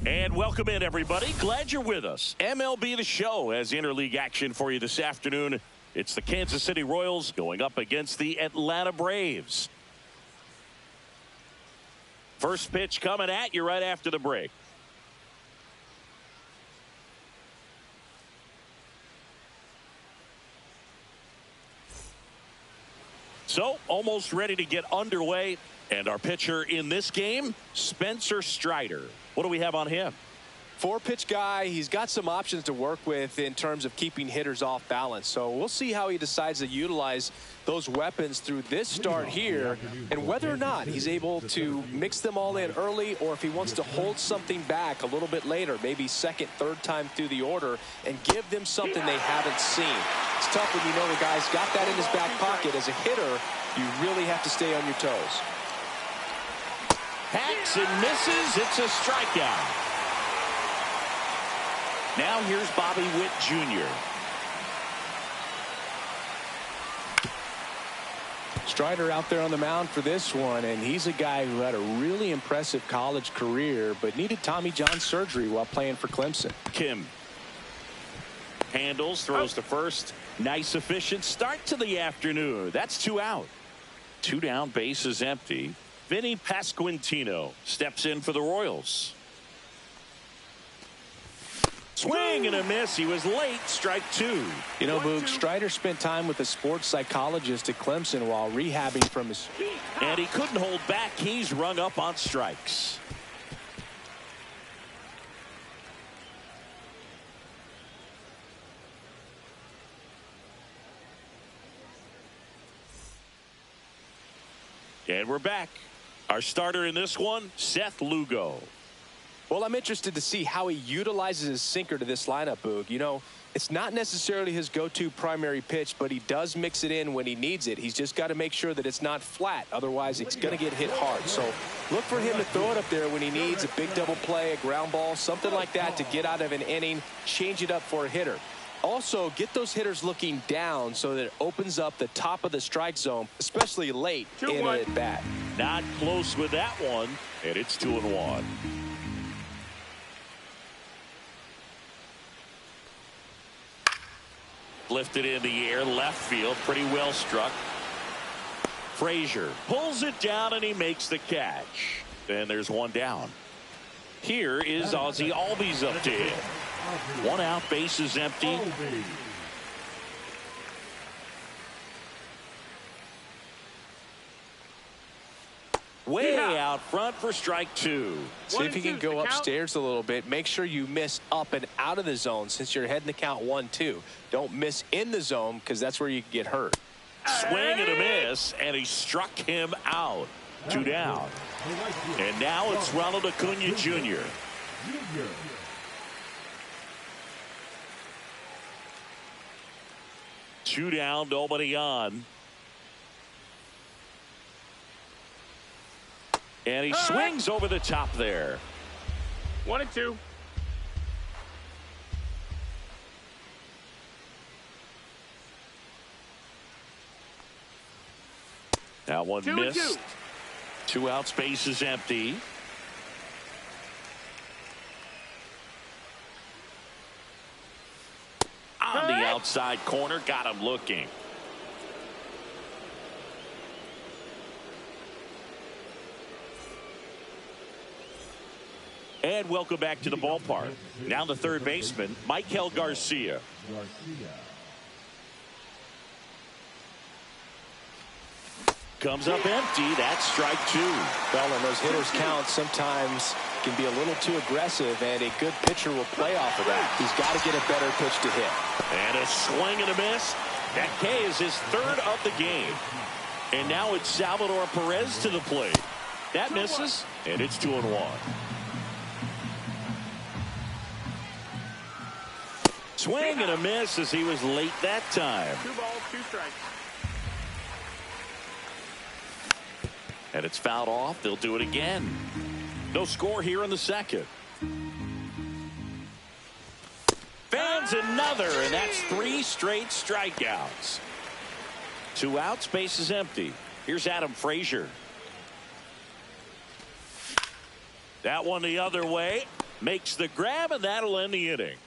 And welcome in, everybody. Glad you're with us. MLB the Show has interleague action for you this afternoon. It's the Kansas City Royals going up against the Atlanta Braves. First pitch coming at you right after the break. So, almost ready to get underway. And our pitcher in this game, Spencer Strider. What do we have on him? 4-pitch guy. He's got some options to work with in terms of keeping hitters off balance. So we'll see how he decides to utilize those weapons through this start here, and whether or not he's able to mix them all in early, or if he wants to hold something back a little bit later, maybe second, third time through the order, and give them something they haven't seen. It's tough when you know the guy's got that in his back pocket. As a hitter, you really have to stay on your toes. Hacks and misses. It's a strikeout. Now here's Bobby Witt Jr. Strider out there on the mound for this one, and he's a guy who had a really impressive college career but needed Tommy John surgery while playing for Clemson. Kim handles, throws to first. Nice efficient start to the afternoon. That's 2 out. 2 down, bases empty. Vinny Pasquantino steps in for the Royals. Swing and a miss. He was late. Strike 2. You know, Boog, Strider spent time with a sports psychologist at Clemson while rehabbing from his... And he couldn't hold back. He's rung up on strikes. And we're back. Our starter in this one, Seth Lugo. Well, I'm interested to see how he utilizes his sinker to this lineup, Boog. You know, it's not necessarily his go-to primary pitch, but he does mix it in when he needs it. He's just got to make sure that it's not flat. Otherwise, it's going to get hit hard. So look for him to throw it up there when he needs a big double play, a ground ball, something like that to get out of an inning, change it up for a hitter. Also, get those hitters looking down so that it opens up the top of the strike zone, especially late in an at-bat. Not close with that one, and it's 2-1. Lifted in the air, left field, pretty well struck. Frazier pulls it down, and he makes the catch. And there's one down. Here is Ozzie Albies up to hit. 1 out, bases empty. Way out front for strike two. See if you can go upstairs a little bit. Make sure you miss up and out of the zone since you're heading the count 1-2. Don't miss in the zone because that's where you can get hurt. Swing and a miss, and he struck him out. 2 down. And now it's Ronald Acuna Jr. 2 down, nobody on. And he swings over the top there. 1-2. That one 2-2. missed. 2 out, space is empty. On the outside corner, got him looking. And welcome back to the ballpark. Now the third baseman, Michael Garcia. Comes up empty. That's strike 2. Well, and those hitters count sometimes can be a little too aggressive, and a good pitcher will play off of that. He's got to get a better pitch to hit. And a swing and a miss. That K is his 3rd of the game. And now it's Salvador Perez to the plate. That misses, and it's 2-1. Swing and a miss as he was late that time. 2 balls, 2 strikes. And it's fouled off. They'll do it again. No score here in the second. Fans another, and that's 3 straight strikeouts. 2 outs, base is empty. Here's Adam Frazier. That one the other way. Makes the grab, and that'll end the inning.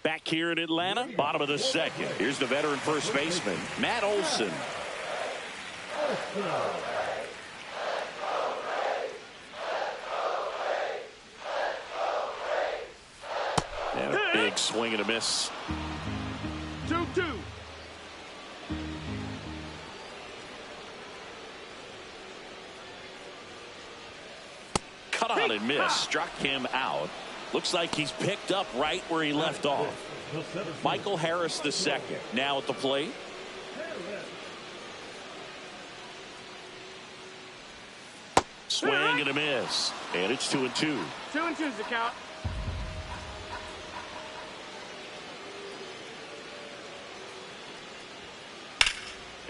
Back here in Atlanta, bottom of the second. Here's the veteran first baseman, Matt Olson. And a big swing and a miss. 2-2. Cut on and miss. Struck him out. Looks like he's picked up right where he left off. Michael Harris the second. Now at the plate. Swing and a miss. And it's 2-2. 2-2 is the count.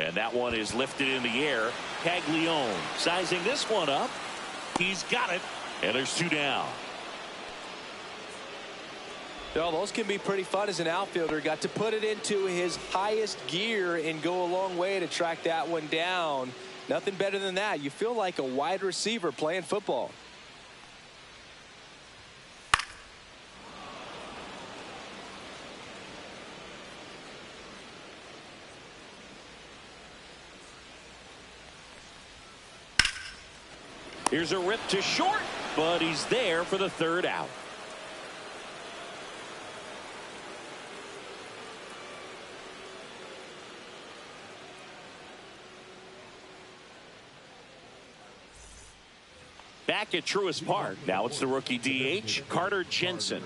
And that one is lifted in the air. Caglione sizing this one up. He's got it. And there's 2 down. Well, those can be pretty fun as an outfielder. Got to put it into his highest gear and go a long way to track that one down. Nothing better than that. You feel like a wide receiver playing football. Here's a rip to short, but he's there for the 3rd out. Back at Truist Park. Now it's the rookie DH, Carter Jensen.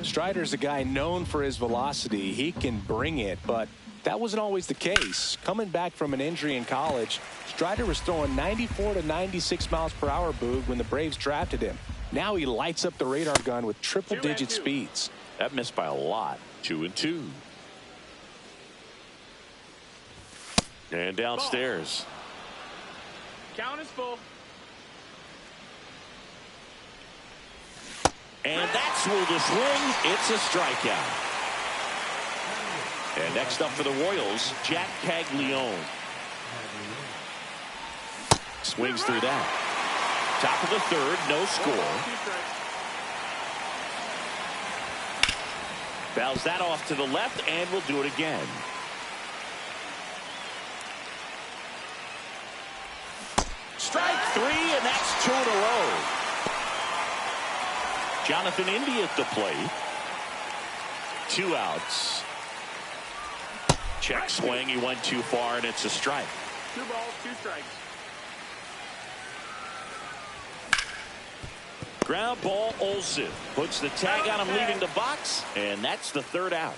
Strider's a guy known for his velocity. He can bring it, but that wasn't always the case. Coming back from an injury in college, Strider was throwing 94 to 96 miles per hour, Boog, when the Braves drafted him. Now he lights up the radar gun with triple-digit speeds. That missed by a lot. 2-2. And downstairs. Count is full. And that's swung to swing. It's a strikeout. And next up for the Royals, Jack Caglione. Swings through that. Top of the 3rd, no score. Fouls that off to the left, and we'll do it again. Strike 3, and that's 2 in a row. Jonathan India at the plate. 2 outs. Check swing. He went too far, and it's a strike. 2 balls, 2 strikes. Ground ball, Olsen. Puts the tag on him leaving the box, and that's the 3rd out.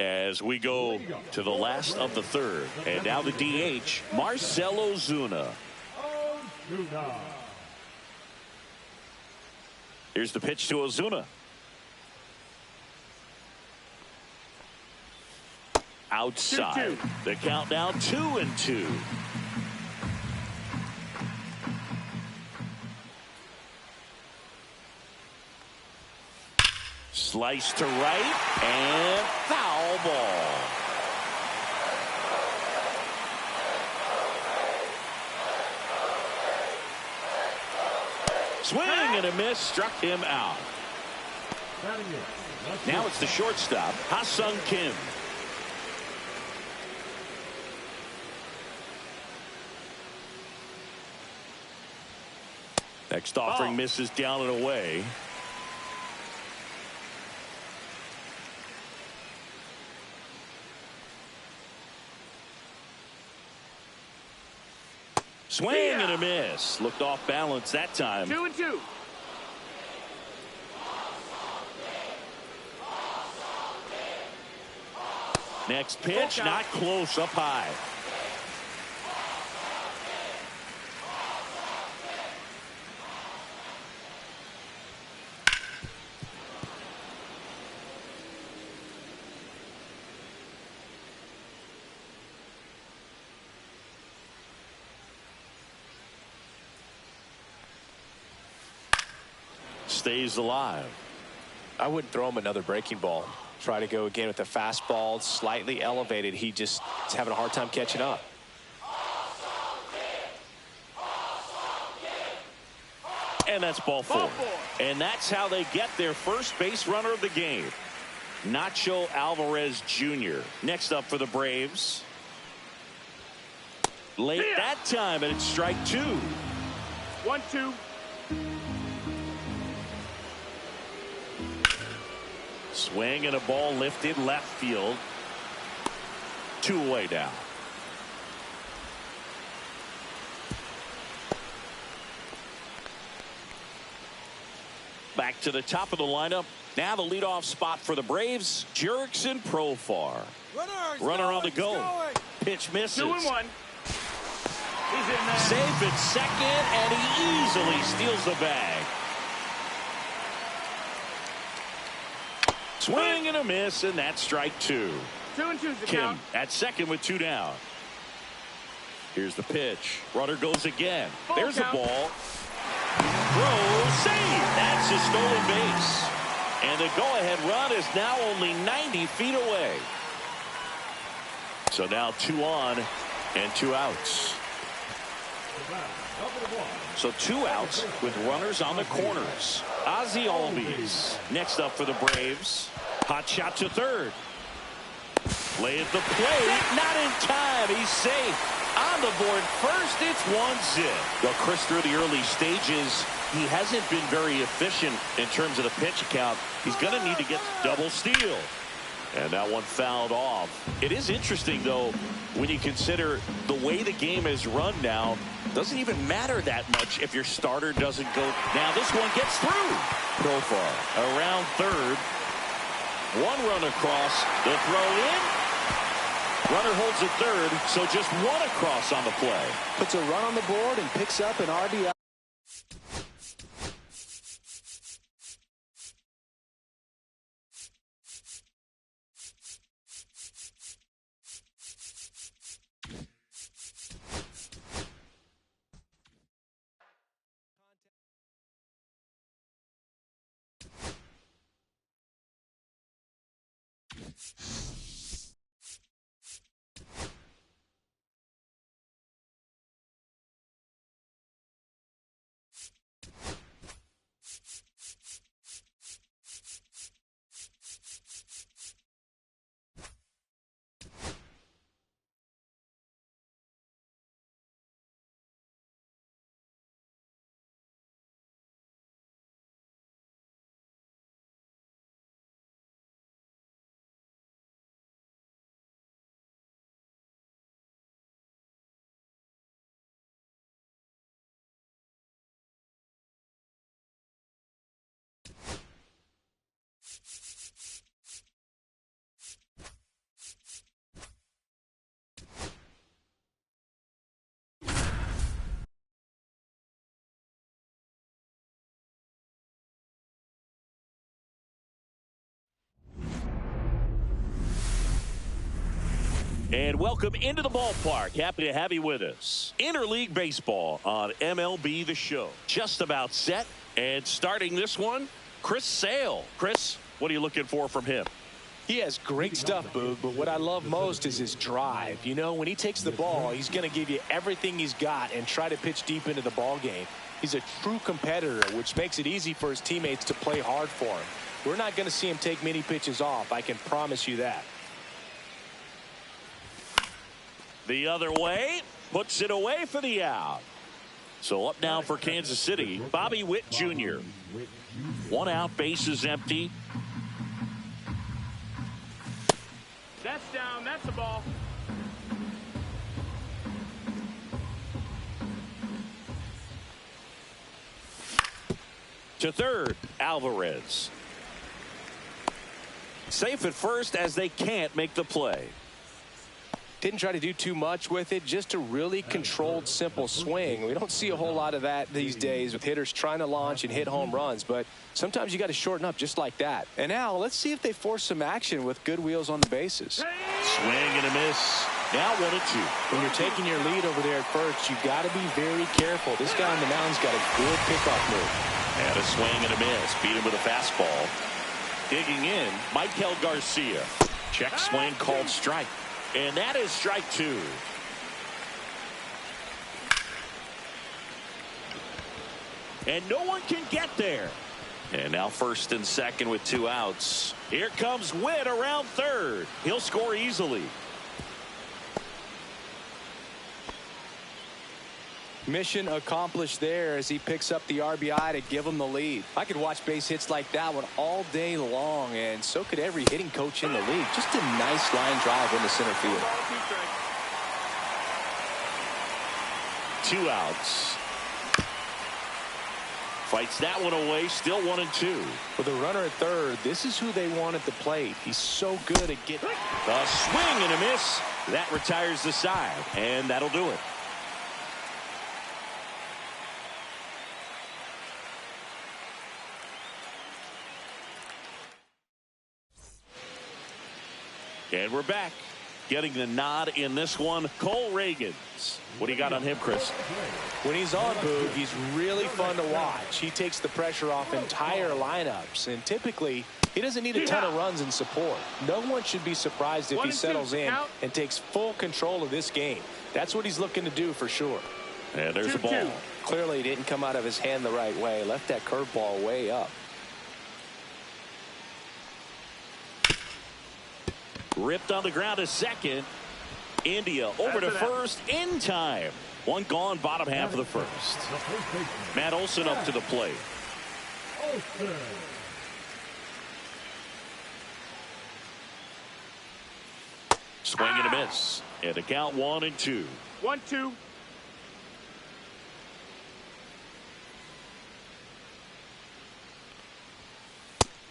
As we go to the last of the 3rd, and now the DH, Marcell Ozuna. Here's the pitch to Ozuna. Outside. 2-2. The count now 2-2. Slice to right and foul ball. Swing and a miss, struck him out. Now it's the shortstop, Ha-Sung Kim. Next offering misses down and away. Swing and a miss. Looked off balance that time. 2-2. Next pitch, not close, up high. Stays alive. I wouldn't throw him another breaking ball. Try to go again with the fastball, slightly elevated. He just is having a hard time catching up. And that's ball 4. And that's how they get their first base runner of the game. Nacho Alvarez Jr. Next up for the Braves. Late that time, and it's strike 2. 1-2. Swing and a ball lifted left field. 2 away now. Back to the top of the lineup. Now the leadoff spot for the Braves, Jurickson Profar. Runner on the go. Pitch misses. 2-1. He's in there. Safe at second, and he easily steals the bag. Swing and a miss, and that's strike 2. 2-2's the Kim count. at second with 2 down. Here's the pitch. Runner goes again. Ball There's count. a ball. Throw, save. That's a stolen base. And the go-ahead run is now only 90 feet away. So now 2 on and 2 outs. So 2 outs with runners on the corners. Ozzie Albies next up for the Braves. Hot shot to third. Play at the plate. Not in time. He's safe. On the board first, it's 1-0. Well, Chris, through the early stages, he hasn't been very efficient in terms of the pitch count. He's going to need to get double steal. And that one fouled off. It is interesting, though, when you consider the way the game is run now. Doesn't even matter that much if your starter doesn't go. Now this one gets through. Profar around third. 1 run across. The throw in. Runner holds at third, so just 1 across on the play. Puts a run on the board and picks up an RBI. And welcome into the ballpark. Happy to have you with us. Interleague Baseball on MLB the Show. Just about set. And starting this one, Chris Sale. Chris, what are you looking for from him? He has great stuff, Boog, but what I love most is his drive. You know, when he takes the ball, he's going to give you everything he's got and try to pitch deep into the ball game. He's a true competitor, which makes it easy for his teammates to play hard for him. We're not going to see him take many pitches off. I can promise you that. The other way, puts it away for the out. So up now for Kansas City, Bobby Witt Jr. 1 out, bases empty. That's down. That's the ball. To third, Alvarez. Safe at first as they can't make the play. Didn't try to do too much with it, just a really controlled, simple swing. We don't see a whole lot of that these days with hitters trying to launch and hit home runs, but sometimes you got to shorten up just like that. And now let's see if they force some action with good wheels on the bases. Swing and a miss. Now 1-2. When you're taking your lead over there at first, you got to be very careful. This guy on the mound's got a good pickoff move. And a swing and a miss. Beat him with a fastball. Digging in, Michael Garcia. Check swing called strike. And that is strike 2. And no one can get there. And now first and second with 2 outs. Here comes Witt around third. He'll score easily. Mission accomplished there as he picks up the RBI to give him the lead. I could watch base hits like that one all day long, and so could every hitting coach in the league. Just a nice line drive into center field. 2 outs. Fights that one away, still 1-2. With a runner at third, this is who they want at the plate. He's so good at getting A swing and a miss. That retires the side, and that'll do it. And we're back. Getting the nod in this one, Cole Reagans. What do you got on him, Chris? When he's on, Boog, he's really fun to watch. He takes the pressure off entire lineups, and typically he doesn't need a ton of runs in support. No one should be surprised if he settles in and takes full control of this game. That's what he's looking to do for sure. And there's the ball. Clearly it didn't come out of his hand the right way. Left that curveball way up. Ripped on the ground to second. India over to first in time. One gone, bottom half of the first. Matt Olson up to the plate. Swing and a miss. And a count 1-2. 1-2.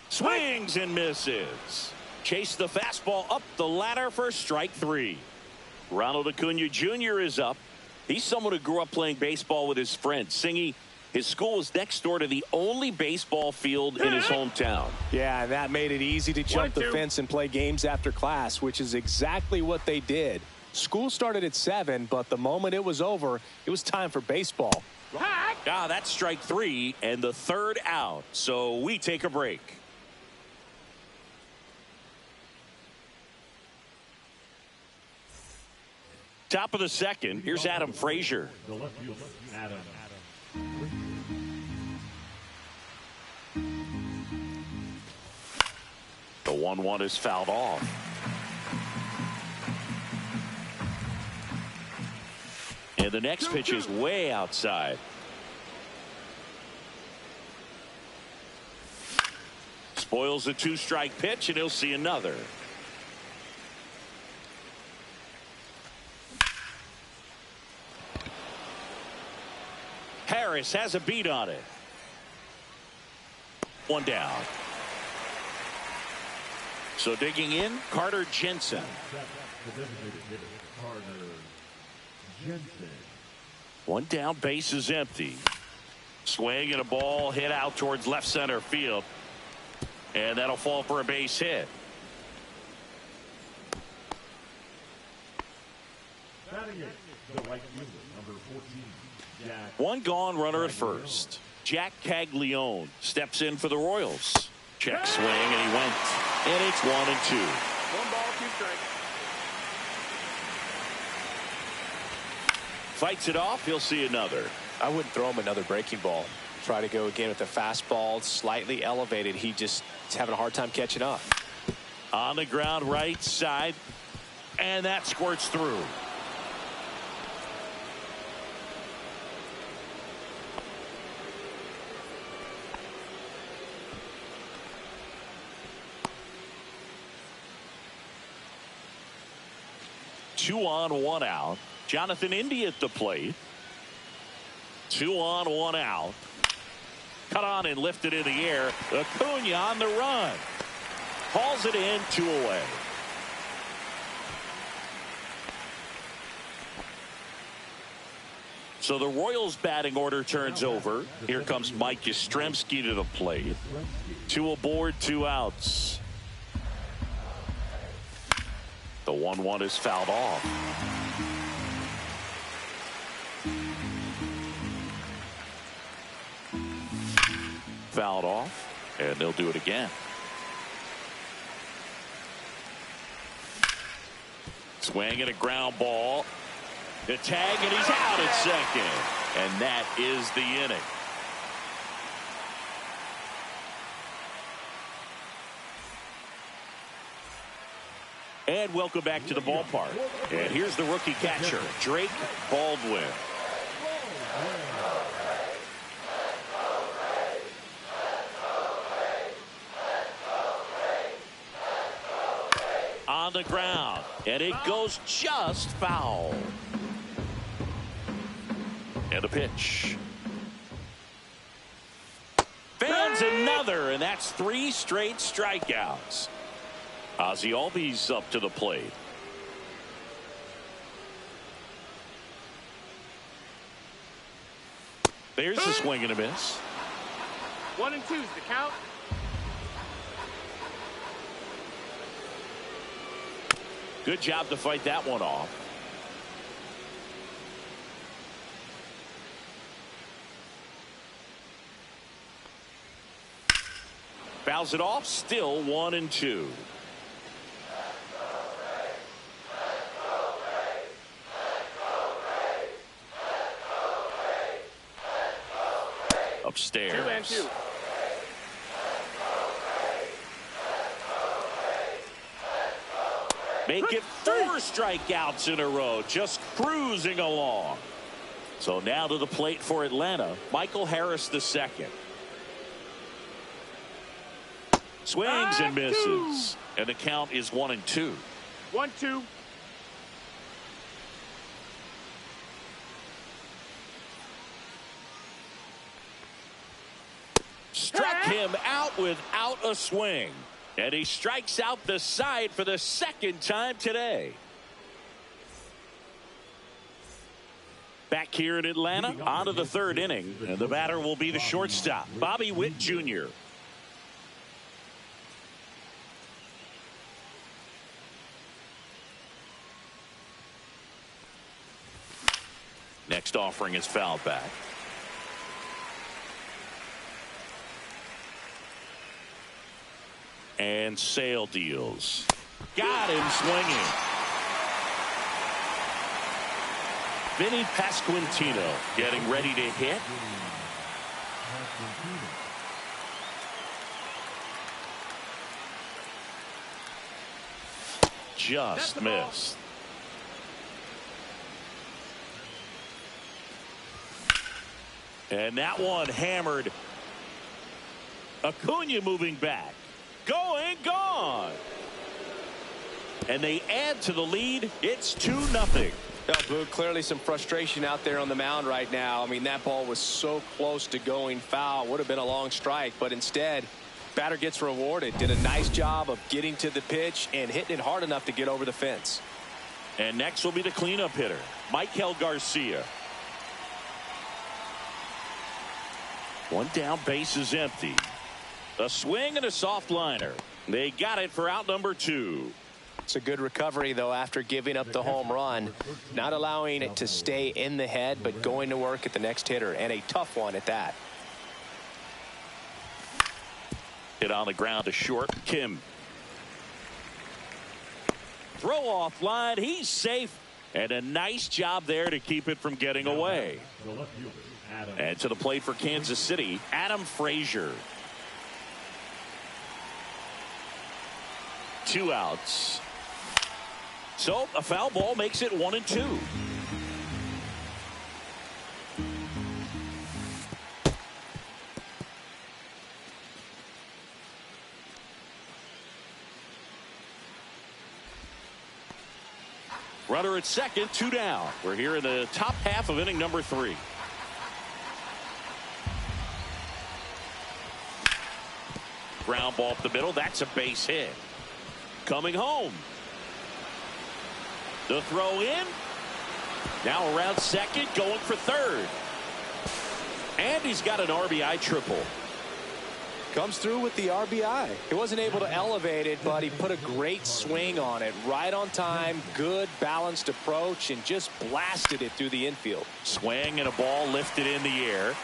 Swings and misses. Chase the fastball up the ladder for strike 3. Ronald Acuna Jr. is up. He's someone who grew up playing baseball with his friend. Singy, his school is next door to the only baseball field in his hometown. Yeah, that made it easy to jump the fence and play games after class, which is exactly what they did. School started at 7, but the moment it was over, it was time for baseball. That's strike 3 and the third out. So we take a break. Top of the second. Here's Adam Frazier. The 1-1 is fouled off. And the next pitch is way outside. Spoils a 2-strike pitch, and he'll see another. Harris has a beat on it. 1 down. So digging in, Carter Jensen. 1 down, base is empty. Swing and a ball hit out towards left center field. And that'll fall for a base hit. One gone, runner at first. Jack Caglione steps in for the Royals. Check swing, and he went. And it's 1-2. 1 ball, 2 strikes. Fights it off. He'll see another. I wouldn't throw him another breaking ball. Try to go again with the fastball, slightly elevated. He just is having a hard time catching up. On the ground, right side. And that squirts through. Two on, 1 out. Jonathan India at the plate. 2 on, 1 out. Cut on and lifted in the air. Acuna on the run. Hauls it in, 2 away. So the Royals batting order turns over. Here comes Mike Yastrzemski to the plate. 2 aboard, 2 outs. The 1-1 is fouled off. Fouled off, and they'll do it again. Swing and a ground ball. The tag, and he's out at second. And that is the inning. And welcome back to the ballpark. And here's the rookie catcher, Drake Baldwin. On the ground, and it goes just foul. And a pitch. Fans another, and that's 3 straight strikeouts. Ozzie Albies up to the plate. There's a swing and a miss. 1 and 2's the count. Good job to fight that one off. Fouls it off, still 1 and 2. Upstairs. 2 and 2. Make it 4 strikeouts in a row, just cruising along. So now to the plate for Atlanta, Michael Harris II. Swings and misses, and the count is 1 and 2. 1-2. Struck him out without a swing. And he strikes out the side for the 2nd time today. Back here in Atlanta, on to the 3rd inning. And the batter will be the shortstop, Bobby Witt Jr. Next offering is fouled back. And Sale deals. Got him swinging. Vinny Pasquantino getting ready to hit. Just missed. And that one hammered. Acuna moving back. Going, gone. And they add to the lead. It's 2-0. Well, Boog, clearly some frustration out there on the mound right now. I mean, that ball was so close to going foul. Would have been a long strike, but instead, batter gets rewarded. Did a nice job of getting to the pitch and hitting it hard enough to get over the fence. And next will be the cleanup hitter, Michael Garcia. One down, base is empty. A swing and a soft liner. They got it for out number 2. It's a good recovery, though, after giving up the home run. Not allowing it to stay in the head, but going to work at the next hitter, and a tough one at that. Hit on the ground to short. Kim. Throw off line. He's safe. And a nice job there to keep it from getting away. And to the plate for Kansas City, Adam Frazier. 2 outs. So a foul ball makes it 1-2. Runner at second, 2 down. We're here in the top half of inning number 3. Ground ball up the middle. That's a base hit. Coming home. The throw in. Now around second, going for third. And he's got an RBI triple. Comes through with the RBI. He wasn't able to elevate it, but he put a great swing on it. Right on time, good balanced approach, and just blasted it through the infield. Swing and a ball lifted in the air.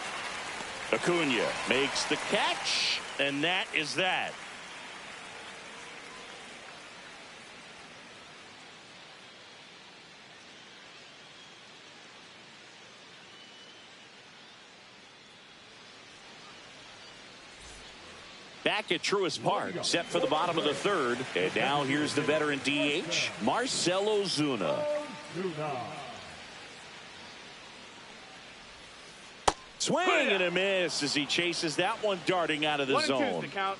Acuna makes the catch, and that is that. Back at Truist Park, set for the bottom of the third. And now here's the veteran DH, Marcell Ozuna. Swing and a miss as he chases that one darting out of the zone. The count.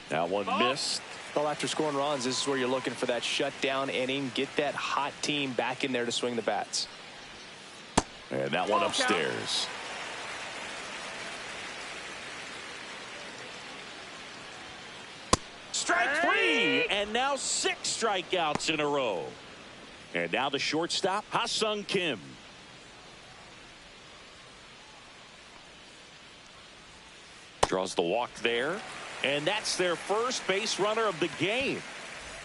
That one missed. Well, after scoring runs, this is where you're looking for that shutdown inning. Get that hot team back in there to swing the bats. And that one upstairs. Strike 3, and now 6 strikeouts in a row. And now the shortstop, Ha-Sung Kim. Draws the walk there, and that's their first base runner of the game.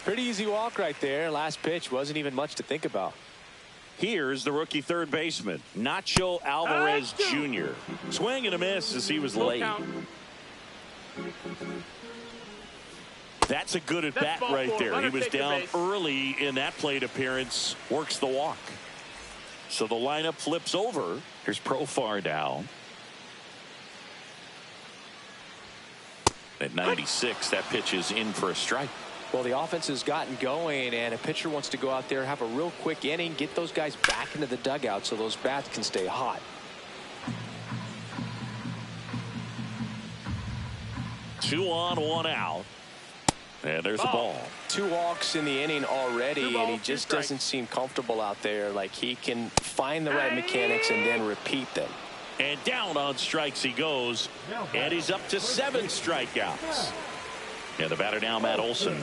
Pretty easy walk right there. Last pitch wasn't even much to think about. Here's the rookie third baseman, Nacho Alvarez Jr. Swing and a miss as he was late. That's a good at bat right there. He was down early in that plate appearance. Works the walk. So the lineup flips over. Here's Profar down. At 96, that pitch is in for a strike. Well, the offense has gotten going, and a pitcher wants to go out there, have a real quick inning, get those guys back into the dugout so those bats can stay hot. Two on, 1 out. And there's a ball. 2 walks in the inning already, and he just doesn't seem comfortable out there. Like he can find the right mechanics and then repeat them. And down on strikes he goes, and he's up to 7 strikeouts. And the batter now, Matt Olson.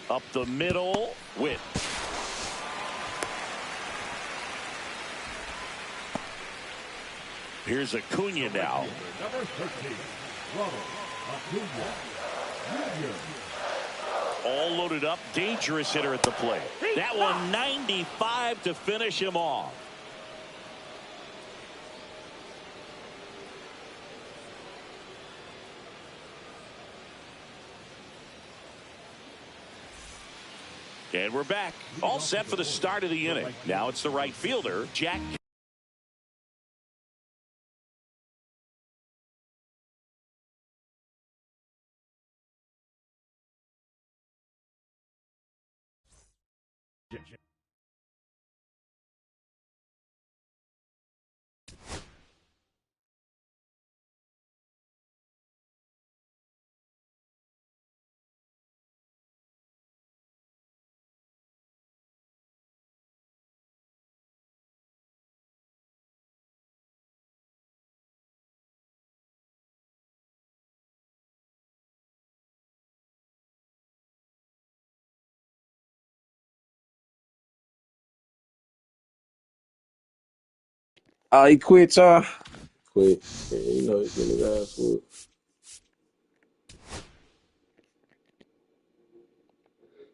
Up the middle, Witt. Here's Acuna now. All loaded up, dangerous hitter at the plate. That one 95 to finish him off. And we're back, all set for the start of the inning. Now it's the right fielder, Jack. He quit, y'all. Quit. Yeah, you know he's getting his ass whooped.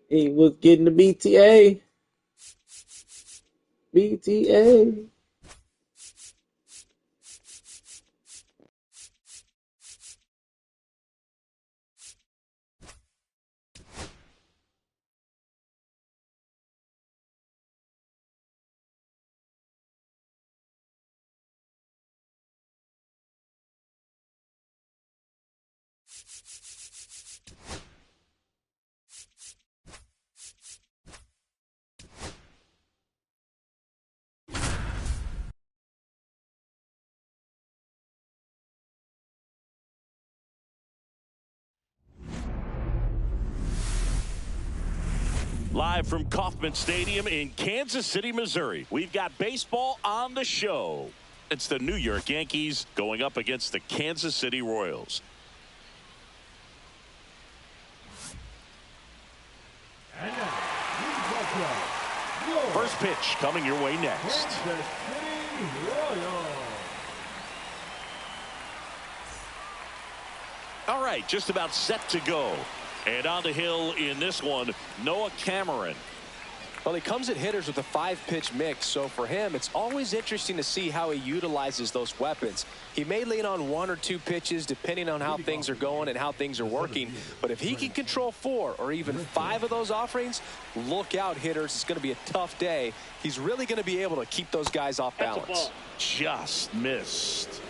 He was getting the BTA. BTA. Live from Kauffman Stadium in Kansas City, Missouri, we've got baseball on the show. It's the New York Yankees going up against the Kansas City Royals. First pitch coming your way next. All right, just about set to go. And on the hill in this one, Noah Cameron. Well, he comes at hitters with a 5-pitch mix, so for him, it's always interesting to see how he utilizes those weapons. He may lean on 1 or 2 pitches depending on how things are going and how things are working, but if he can control 4 or even 5 of those offerings, look out, hitters. It's going to be a tough day. He's really going to be able to keep those guys off balance. Just missed.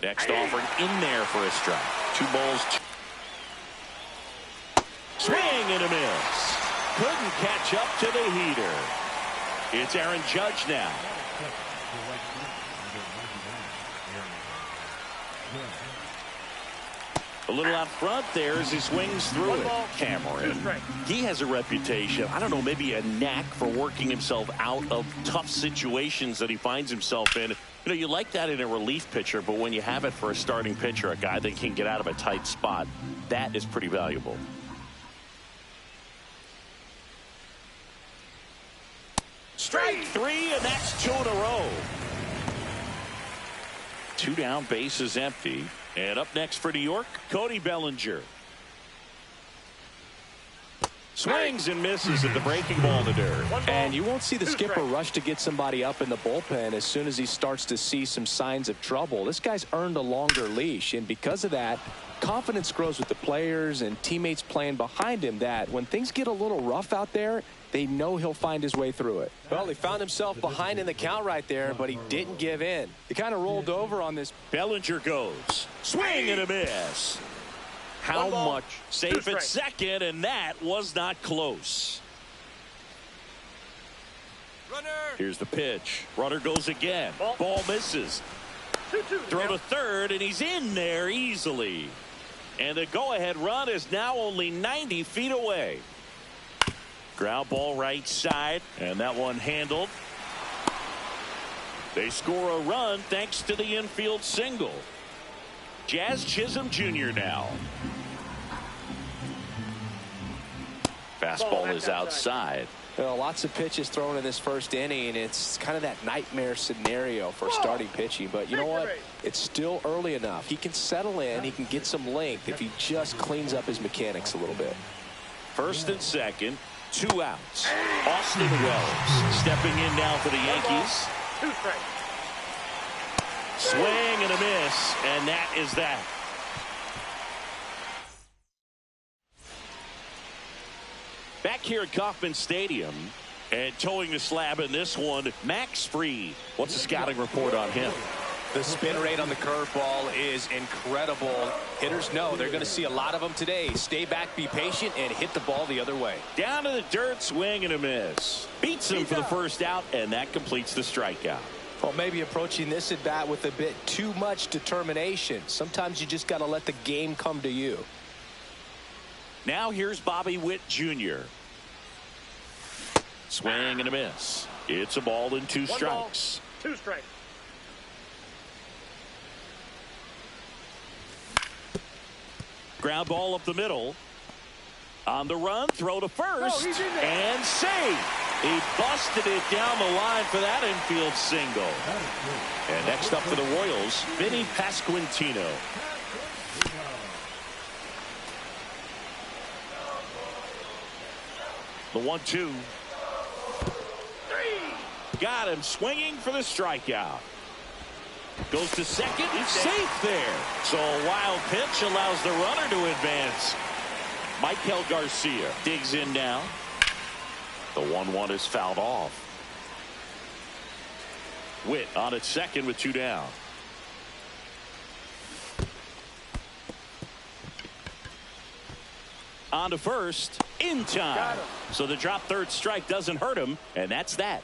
Next offering in there for a strike. 2 balls. Swing and a miss. Couldn't catch up to the heater. It's Aaron Judge now. A little out front there as he swings through it. Cameron, he has a reputation, I don't know, maybe a knack for working himself out of tough situations that he finds himself in. You know, you like that in a relief pitcher, but when you have it for a starting pitcher, a guy that can get out of a tight spot, that is pretty valuable. Strike 3, and that's 2 in a row. 2 down, bases empty. And up next for New York, Cody Bellinger. Swings and misses at the breaking ball in the dirt. And you won't see the skipper rush to get somebody up in the bullpen as soon as he starts to see some signs of trouble. This guy's earned a longer leash, and because of that, confidence grows with the players and teammates playing behind him that when things get a little rough out there, they know he'll find his way through it. Well, he found himself behind in the count right there, but he didn't give in. He kind of rolled over on this. Bellinger goes. Swing and a miss. How much? Safe at second, and that was not close. Runner. Here's the pitch. Runner goes again. Ball misses. 2-2. Throw to third, and he's in there easily. And the go-ahead run is now only 90 feet away. Ground ball right side, and that one handled. They score a run thanks to the infield single. Jazz Chisholm Jr. now. Fastball is outside. Well, lots of pitches thrown in this first inning. It's kind of that nightmare scenario for starting pitching. But you know what? It's still early enough. He can settle in. He can get some length if he just cleans up his mechanics a little bit. First and second, 2 outs. Austin Wells stepping in now for the Yankees. 2 strikes. Swing and a miss, and that is that. Back here at Kauffman Stadium, and towing the slab in this one, Max Fried. What's the scouting report on him? The spin rate on the curveball is incredible. Hitters know they're going to see a lot of them today. Stay back, be patient, and hit the ball the other way. Down to the dirt, swing and a miss. Beats him for the first out, and that completes the strikeout. Well, maybe approaching this at bat with a bit too much determination. Sometimes you just got to let the game come to you. Now here's Bobby Witt Jr. Swing and a miss. It's a ball and 2 strikes. 2 strikes. Ground ball up the middle. On the run, throw to first, and safe. He busted it down the line for that infield single. And next up for the Royals, Vinny Pasquantino. The 1-2. Got him swinging for the strikeout. Goes to second. He's safe there. So a wild pitch allows the runner to advance. Michael Garcia digs in now. The 1-1 is fouled off. Witt on at second with 2 down. On to first in time. So the drop third strike doesn't hurt him, and that's that.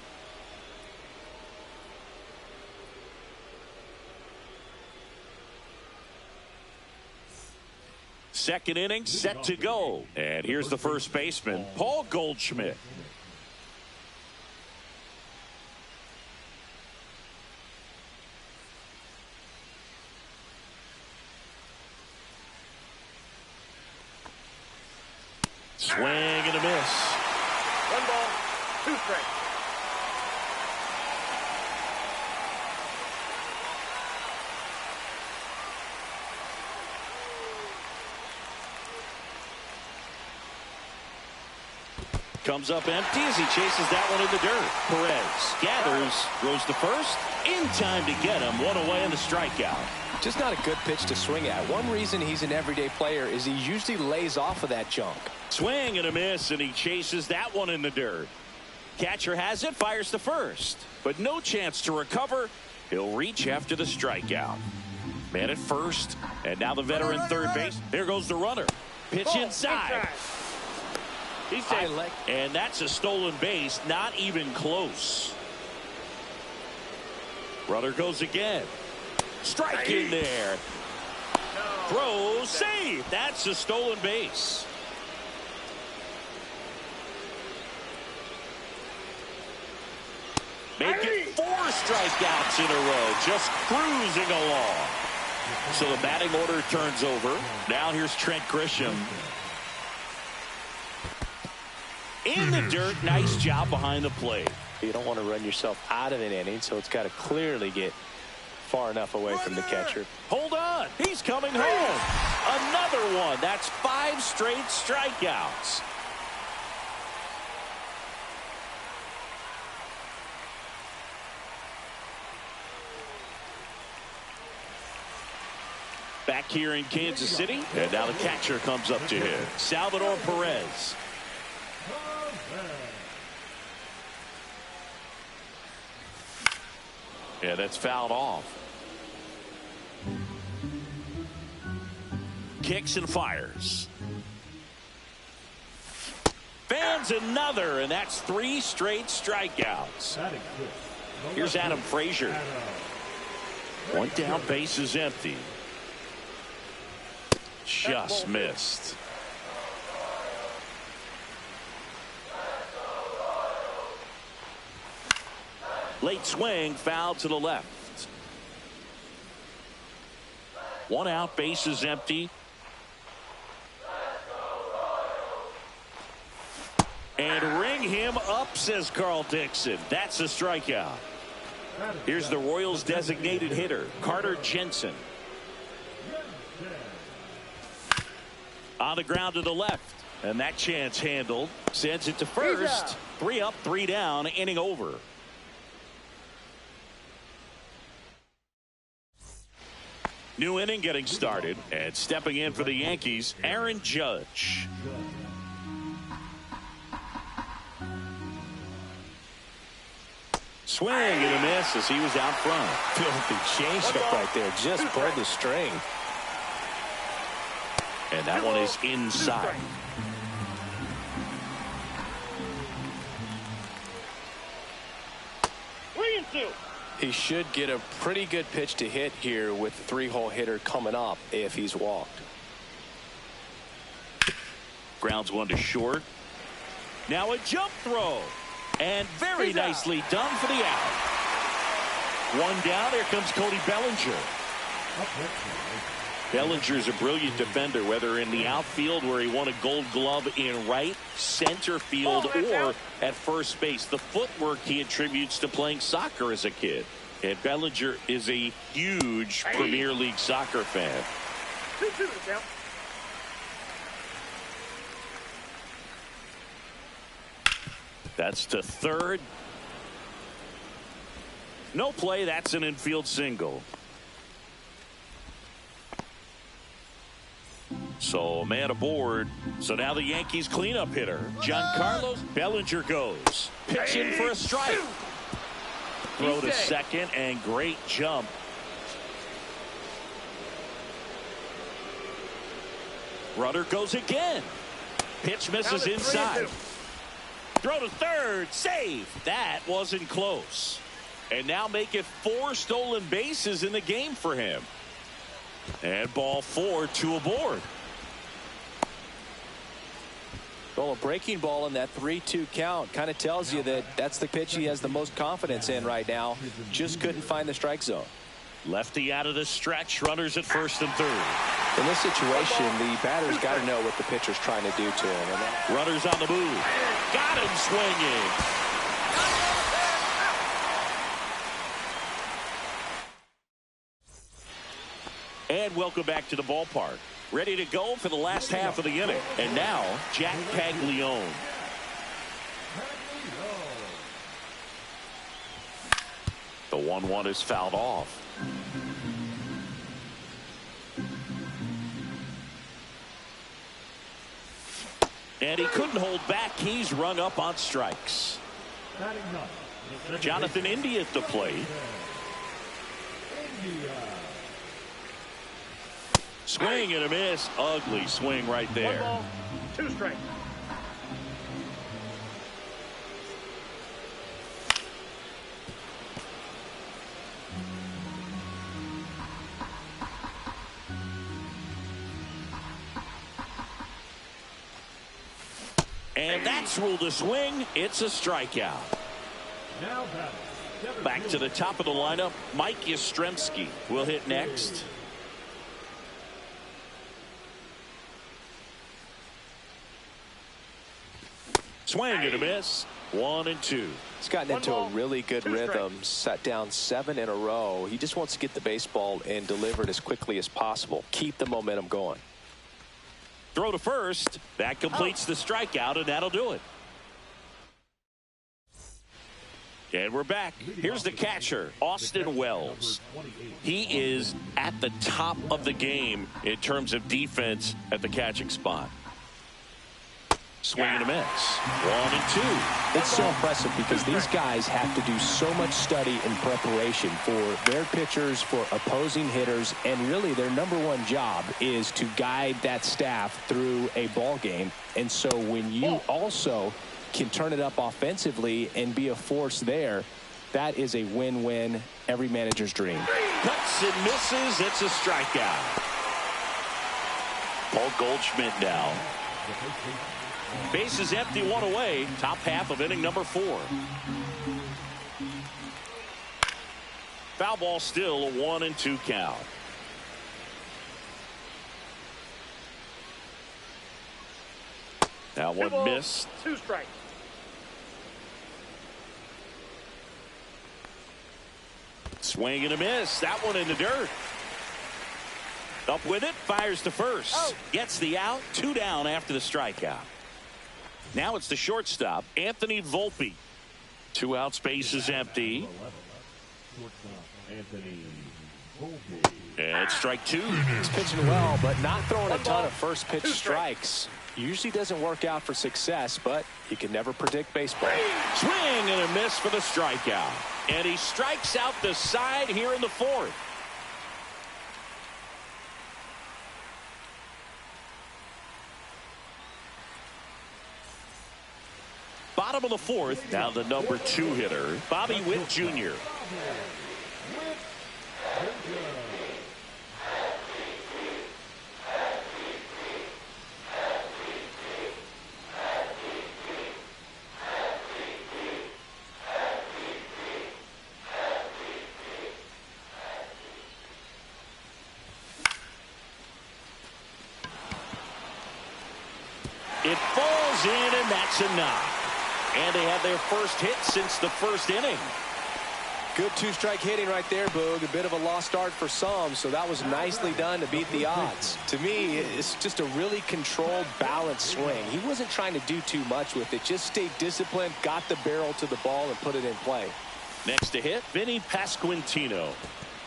Second inning set to go. And here's the first baseman, Paul Goldschmidt. Swing and a miss. 1 ball, 2 strikes. Comes up empty as he chases that one in the dirt. Perez gathers, throws to first. In time to get him. 1 away in the strikeout. Just not a good pitch to swing at. One reason he's an everyday player is he usually lays off of that junk. Swing and a miss, and he chases that one in the dirt. Catcher has it, fires to first, but no chance to recover. He'll reach after the strikeout. Man at first, and now the veteran third base. There goes the runner. Pitch inside. He's safe. And that's a stolen base, not even close. Runner goes again. Strike in there. Throw, save. That's a stolen base. Make it 4 strikeouts in a row, just cruising along. So the batting order turns over. Now here's Trent Grisham. In the dirt, nice job behind the plate. You don't want to run yourself out of an inning, so it's got to clearly get far enough away from the catcher. Hold on, he's coming home. Another one. That's 5 straight strikeouts. Back here in Kansas City, and now the catcher comes up to him, Salvador Perez. Yeah, that's fouled off. Kicks and fires. Fans another, and that's 3 straight strikeouts. Here's Adam Frazier. 1 down, base is empty. Just missed. Late swing, foul to the left. 1 out, base is empty. And ring him up, says Carl Dixon. That's a strikeout. Here's the Royals' designated hitter, Carter Jensen. On the ground to the left. And that chance handled. Sends it to first. 3 up, 3 down, inning over. New inning getting started, and stepping in for the Yankees, Aaron Judge. Swing and a miss as he was out front. Filthy changeup right there. Just pulled the string. And that one is inside. He should get a pretty good pitch to hit here with the 3-hole hitter coming up if he's walked. Grounds one to short. Now a jump throw. And very nicely done for the out. 1 down. Here comes Cody Bellinger. Bellinger's a brilliant defender, whether in the outfield where he won a Gold Glove in right, center field, or at first base. The footwork he attributes to playing soccer as a kid. And Bellinger is a huge Premier League soccer fan. 2-2 to count. That's to third. No play. That's an infield single. So man aboard. So now the Yankees cleanup hitter Giancarlo Bellinger goes pitching for a strike. Throw to second and great jump. Runner goes again. Pitch misses inside. Throw to third. Save. That wasn't close. And now make it 4 stolen bases in the game for him. And ball 4, 2 aboard. Well, a breaking ball in that 3-2 count kind of tells you that that's the pitch he has the most confidence in right now. Just couldn't find the strike zone. Lefty out of the stretch. Runners at first and third. In this situation, the batter's got to know what the pitcher's trying to do to him. And runners on the move. Got him swinging. And welcome back to the ballpark. Ready to go for the last half of the inning. And now, Jack Paglione. The 1-1 is fouled off. And he couldn't hold back. He's rung up on strikes. Jonathan India at the plate. Swing and a miss. Ugly swing right there. 1 ball, 2 strikes. And that's ruled a swing. It's a strikeout. Back to the top of the lineup. Mike Yastrzemski will hit next. Swing and a miss. 1 and 2. He's gotten into a really good rhythm. Set down 7 in a row. He just wants to get the baseball and deliver it as quickly as possible. Keep the momentum going. Throw to first. That completes the strikeout, and that'll do it. And we're back. Here's the catcher, Austin Wells. He is at the top of the game in terms of defense at the catching spot. Swing and a miss. 1 and 2. It's so impressive because these guys have to do so much study and preparation for their pitchers, for opposing hitters, and really their #1 job is to guide that staff through a ball game. And so when you also can turn it up offensively and be a force there, that is a win-win, every manager's dream. Cuts and misses. It's a strikeout. Paul Goldschmidt now. Base is empty, 1 away. Top half of inning number 4. Foul ball still, a 1 and 2 count. Now 1 missed. 2 strikes. Swing and a miss. That one in the dirt. Up with it, fires to first. Gets the out. 2 down after the strikeout. Now it's the shortstop, Anthony Volpe. 2 outs, base is empty. And strike 2. He's pitching well, but not throwing a ton of first pitch strikes. Usually doesn't work out for success, but you can never predict baseball. Swing and a miss for the strikeout. And he strikes out the side here in the 4th. Bottom of the 4th. Now the number 2 hitter, Bobby Witt Jr. It falls in, and that's a knock. And they had their first hit since the 1st inning. Good two-strike hitting right there, Boog. A bit of a lost start for some, so that was nicely done to beat the odds. To me, it's just a really controlled, balanced swing. He wasn't trying to do too much with it. Just stayed disciplined, got the barrel to the ball, and put it in play. Next to hit, Vinny Pasquantino.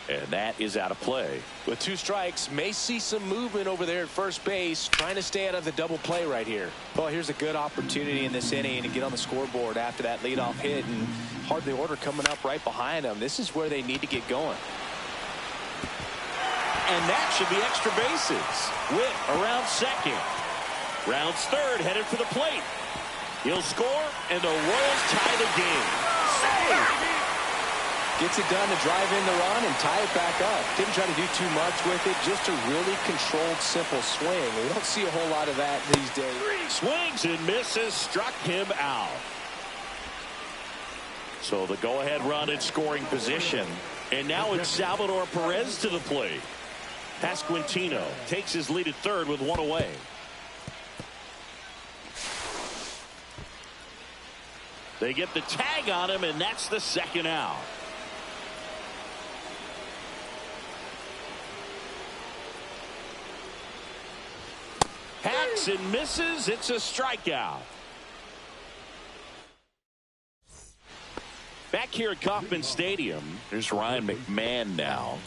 And that is out of play. With 2 strikes, may see some movement over there at first base, trying to stay out of the double play right here. Well, here's a good opportunity in this inning to get on the scoreboard after that leadoff hit, and hardly order coming up right behind them. This is where they need to get going. And that should be extra bases. Whit around second. Rounds third, headed for the plate. He'll score, and the Royals tie the game. Save! Gets it done to drive in the run and tie it back up. Didn't try to do too much with it. Just a really controlled, simple swing. We don't see a whole lot of that these days. Swings and misses, struck him out. So the go-ahead run in scoring position. And now it's Salvador Perez to the plate. Pasquantino takes his lead at third with 1 away. They get the tag on him, and that's the second out. Hacks and misses. It's a strikeout. Back here at Kauffman Stadium, there's Ryan McMahon now.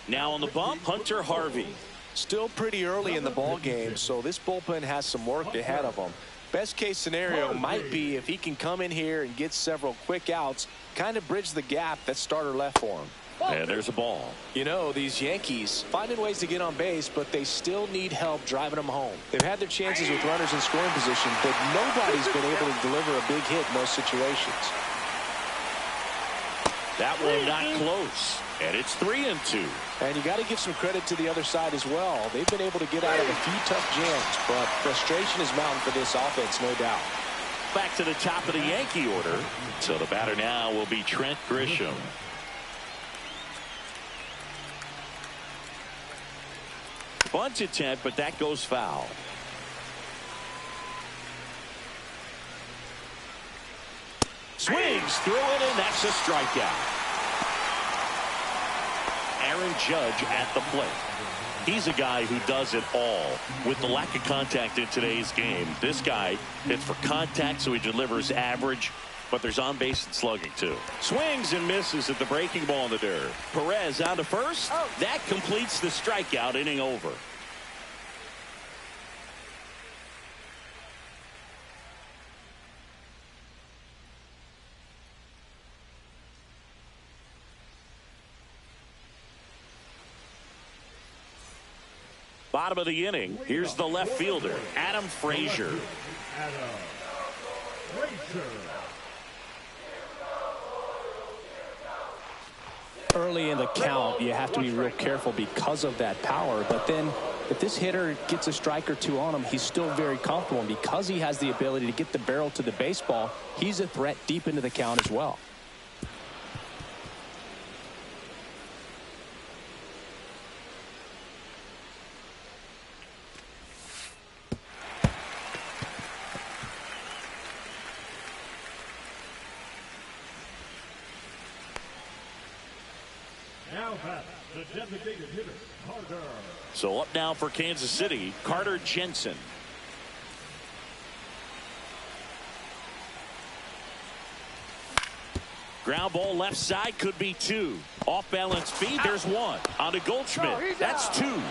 Now on the bump, Hunter Harvey. Still pretty early in the ball game, so this bullpen has some work ahead of them. Best case scenario might be if he can come in here and get several quick outs, kind of bridge the gap that starter left for him. And there's a ball. You know, these Yankees finding ways to get on base, but they still need help driving them home. They've had their chances with runners in scoring position, but nobody's been able to deliver a big hit in those situations. That one not close. And it's 3-2. And you got to give some credit to the other side as well. They've been able to get out of a few tough jams, but frustration is mounting for this offense, no doubt. Back to the top of the Yankee order. So the batter now will be Trent Grisham. Bunt attempt, but that goes foul. Swings through it, and that's a strikeout. Aaron Judge at the plate. He's a guy who does it all. With the lack of contact in today's game, this guy hits for contact, so he delivers average, but there's on base and slugging too. Swings and misses at the breaking ball in the dirt. Perez out to first. That completes the strikeout, inning over. Bottom of the inning, here's the left fielder, Adam Frazier. Early in the count, you have to be real careful because of that power. But then if this hitter gets a strike or two on him, he's still very comfortable. And because he has the ability to get the barrel to the baseball, he's a threat deep into the count as well. Now that's the designated hitter, Carter. So up now for Kansas City, Carter Jensen. Ground ball left side, could be two. Off balance feed, there's one. On to Goldschmidt, that's two.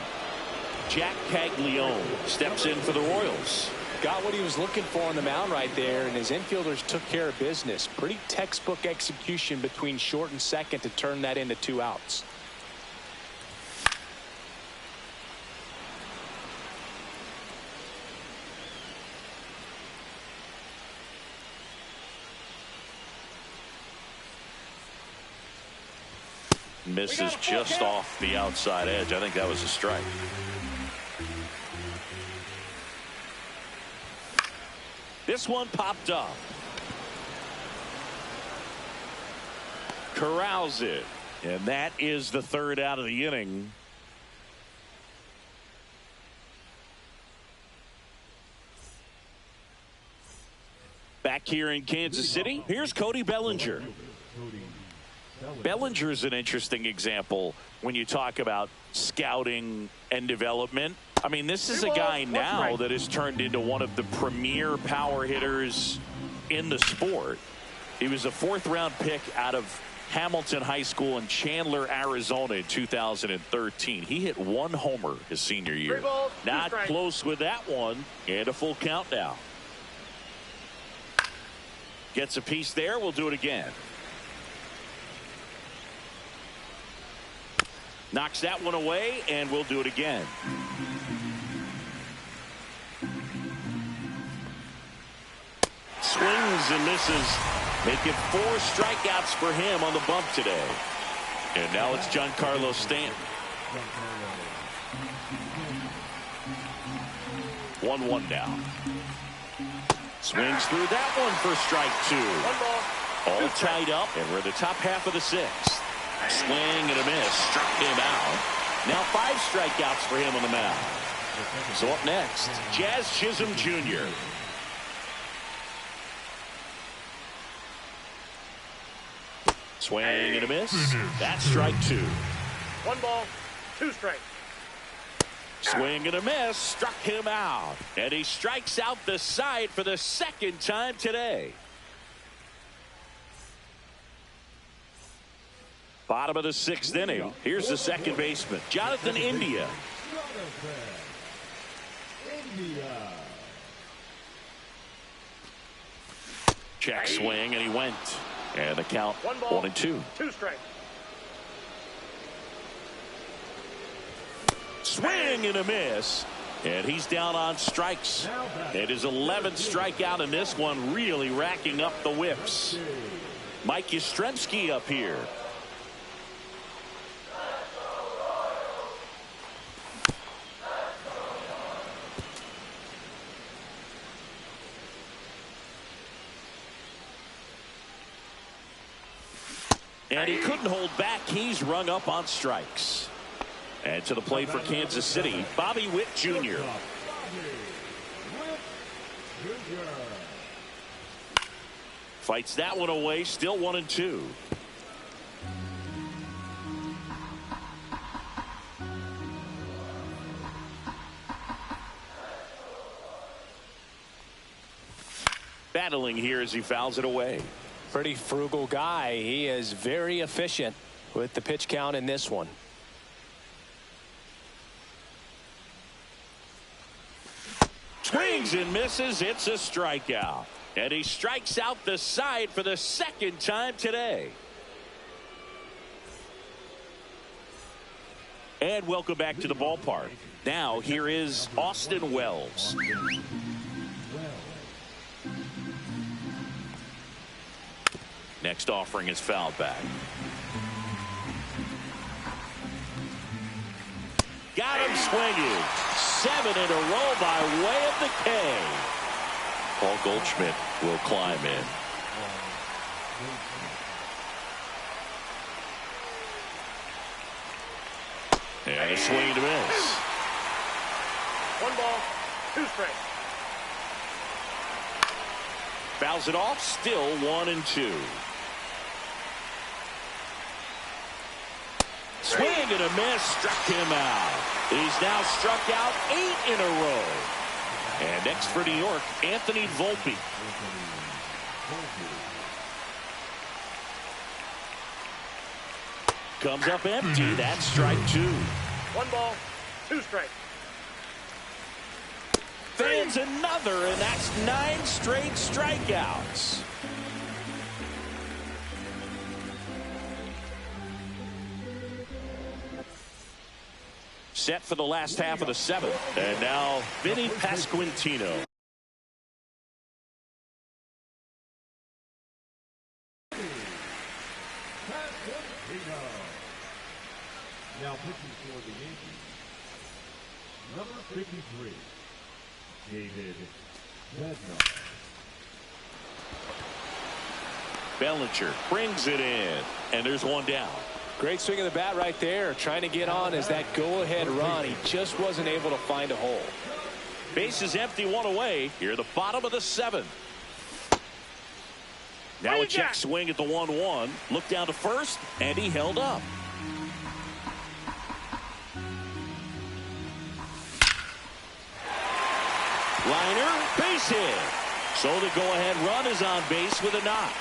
Jack Caglione steps in for the Royals. Got what he was looking for on the mound right there, and his infielders took care of business. Pretty textbook execution between short and second to turn that into 2 outs. Misses just off the outside edge. I think that was a strike. This one popped up. Corrals it. And that is the third out of the inning. Back here in Kansas City, here's Cody Bellinger. Bellinger's an interesting example when you talk about scouting and development. I mean, this is a guy now that has turned into one of the premier power hitters in the sport. He was a 4th-round pick out of Hamilton High School in Chandler, Arizona in 2013. He hit 1 homer his senior year. Not close with that one, and a full count now. Gets a piece there. We'll do it again. Knocks that one away, and we'll do it again. Swings and misses. Make it 4 strikeouts for him on the bump today. And now it's Giancarlo Stanton. 1-1 now. Swings through that one for strike 2. All tied up, and we're in the top half of the 6th. Swing and a miss. Struck him out. Now 5 strikeouts for him on the mound. So up next, Jazz Chisholm Jr. Swing and a miss. That's strike 2. 1 ball, 2 strikes. Swing and a miss. Struck him out. And he strikes out the side for the 2nd time today. Bottom of the 6th inning. Here's the second baseman, Jonathan India. Check swing, and he went. And the count 1-2. 2 strikes. Swing and a miss. And he's down on strikes. It is 11th strikeout in this one, really racking up the whips. Mike Yastrzemski up here. And he couldn't hold back. He's rung up on strikes. And to the plate for Kansas City, Bobby Witt Jr. Fights that one away. Still 1-2. Battling here as he fouls it away. Pretty frugal guy. He is very efficient with the pitch count in this one. Swings and misses. It's a strikeout. And he strikes out the side for the 2nd time today. And welcome back to the ballpark. Now here is Austin Wells. Next offering is fouled back. Got him swinging. 7 in a row by way of the K. Paul Goldschmidt will climb in. And a swing to miss. 1 ball, 2 strikes. Fouls it off. Still 1-2. Swing Swing and a miss, struck him out. He's now struck out 8 in a row. And next for New York, Anthony Volpe. Comes up empty. That's strike 2. 1 ball, 2 strikes. Fans another, and that's 9 straight strikeouts. Set for the last half of the 7th. And now Vinny Pasquantino. Now pitching for the Yankees, number 53, David Bednar. Bellinger brings it in, and there's 1 down. Great swing of the bat right there, trying to get on as that go-ahead run. He just wasn't able to find a hole. Bases empty, 1 away. Here, the bottom of the 7th. Now a check swing at the 1-1. Look down to first, and he held up. Liner, base hit. So the go-ahead run is on base with a knock.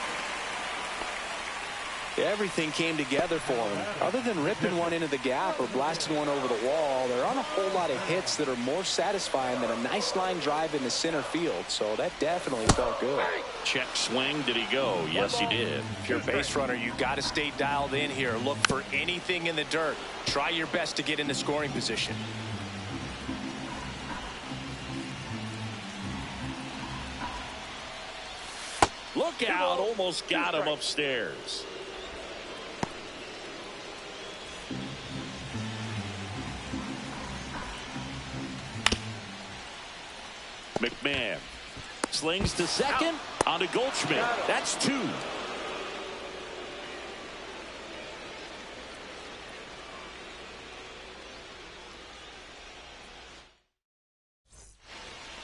Everything came together for him. Other than ripping one into the gap or blasting one over the wall, there aren't a whole lot of hits that are more satisfying than a nice line drive into center field. So that definitely felt good. Check swing. Did he go? Yes, he did. If you're a base runner, you got to stay dialed in here. Look for anything in the dirt. Try your best to get into scoring position. Look out. Almost got him upstairs. McMahon slings to second. On to Goldschmidt. That's 2.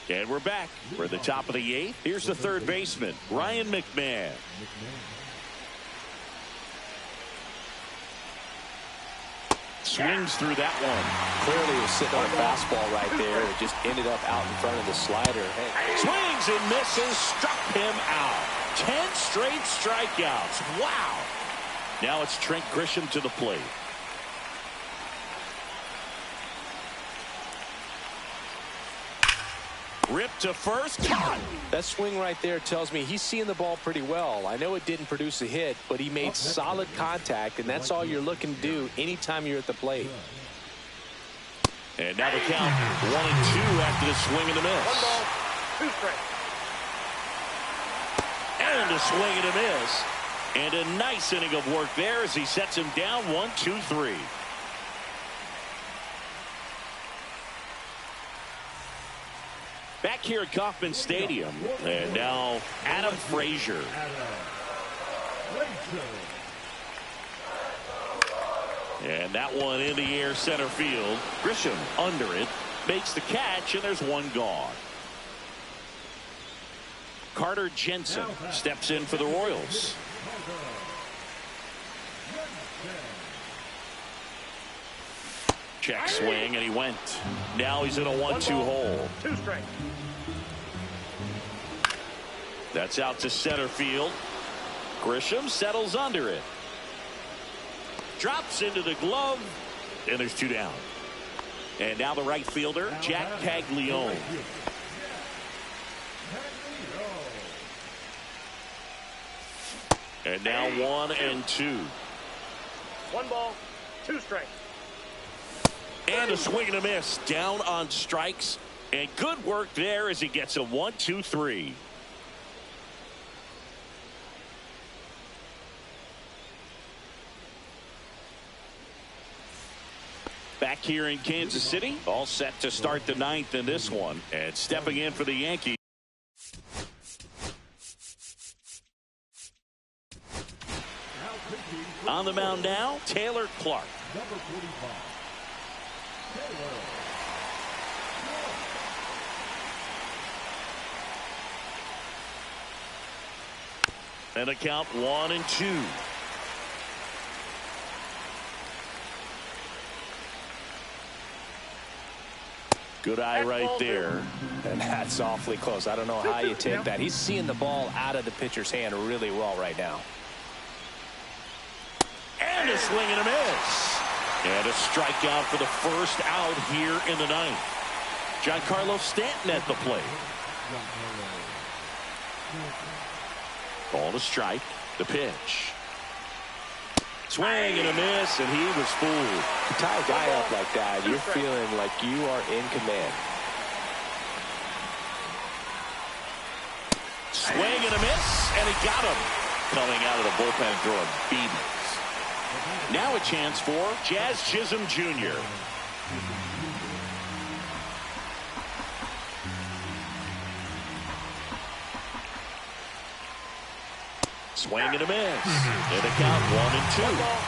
And we're back. We're at the top of the 8th. Here's the third baseman, Ryan McMahon. Swings through that one. Clearly was sitting on a fastball right there. It just ended up out in front of the slider. Hey. Swings and misses, struck him out. 10 straight strikeouts. Wow. Now it's Trent Grisham to the plate. Ripped to first. Caught. That swing right there tells me he's seeing the ball pretty well. I know it didn't produce a hit, but he made solid contact, and that's all you're looking to do anytime you're at the plate. And now the count 1-2 after the swing and the miss. 1 ball, 2 strikes. And a swing and a miss. And a nice inning of work there as he sets him down 1-2-3. Back here at Kauffman Stadium. And now Adam Frazier. And that one in the air center field. Grisham under it. Makes the catch, and there's 1 gone. Carter Jensen steps in for the Royals. Check swing, and he went. Now he's in a 1-2 hole. 2 strikes. That's out to center field. Grisham settles under it. Drops into the glove, and there's 2 down. And now the right fielder, Jack Caglione. And now 1-2. 1 ball, 2 strikes. And a swing and a miss. Down on strikes. And good work there as he gets a 1-2-3. Back here in Kansas City, all set to start the 9th in this one. And stepping in for the Yankees. On the mound now, Taylor Clark. Number 45, Taylor. And a count 1-2. Good eye right there. And that's awfully close. I don't know how you take that. He's seeing the ball out of the pitcher's hand really well right now. And a swing and a miss. And a strikeout for the first out here in the ninth. Giancarlo Stanton at the plate. Ball to strike. The pitch. Swing and a miss, and he was fooled. You tie a guy up like that, you're feeling like you are in command. Swing and a miss, and he got him. Coming out of the bullpen throwing beatings. Now a chance for Jazz Chisholm Jr. Swing and a miss. In the count, 1-2. 1 ball,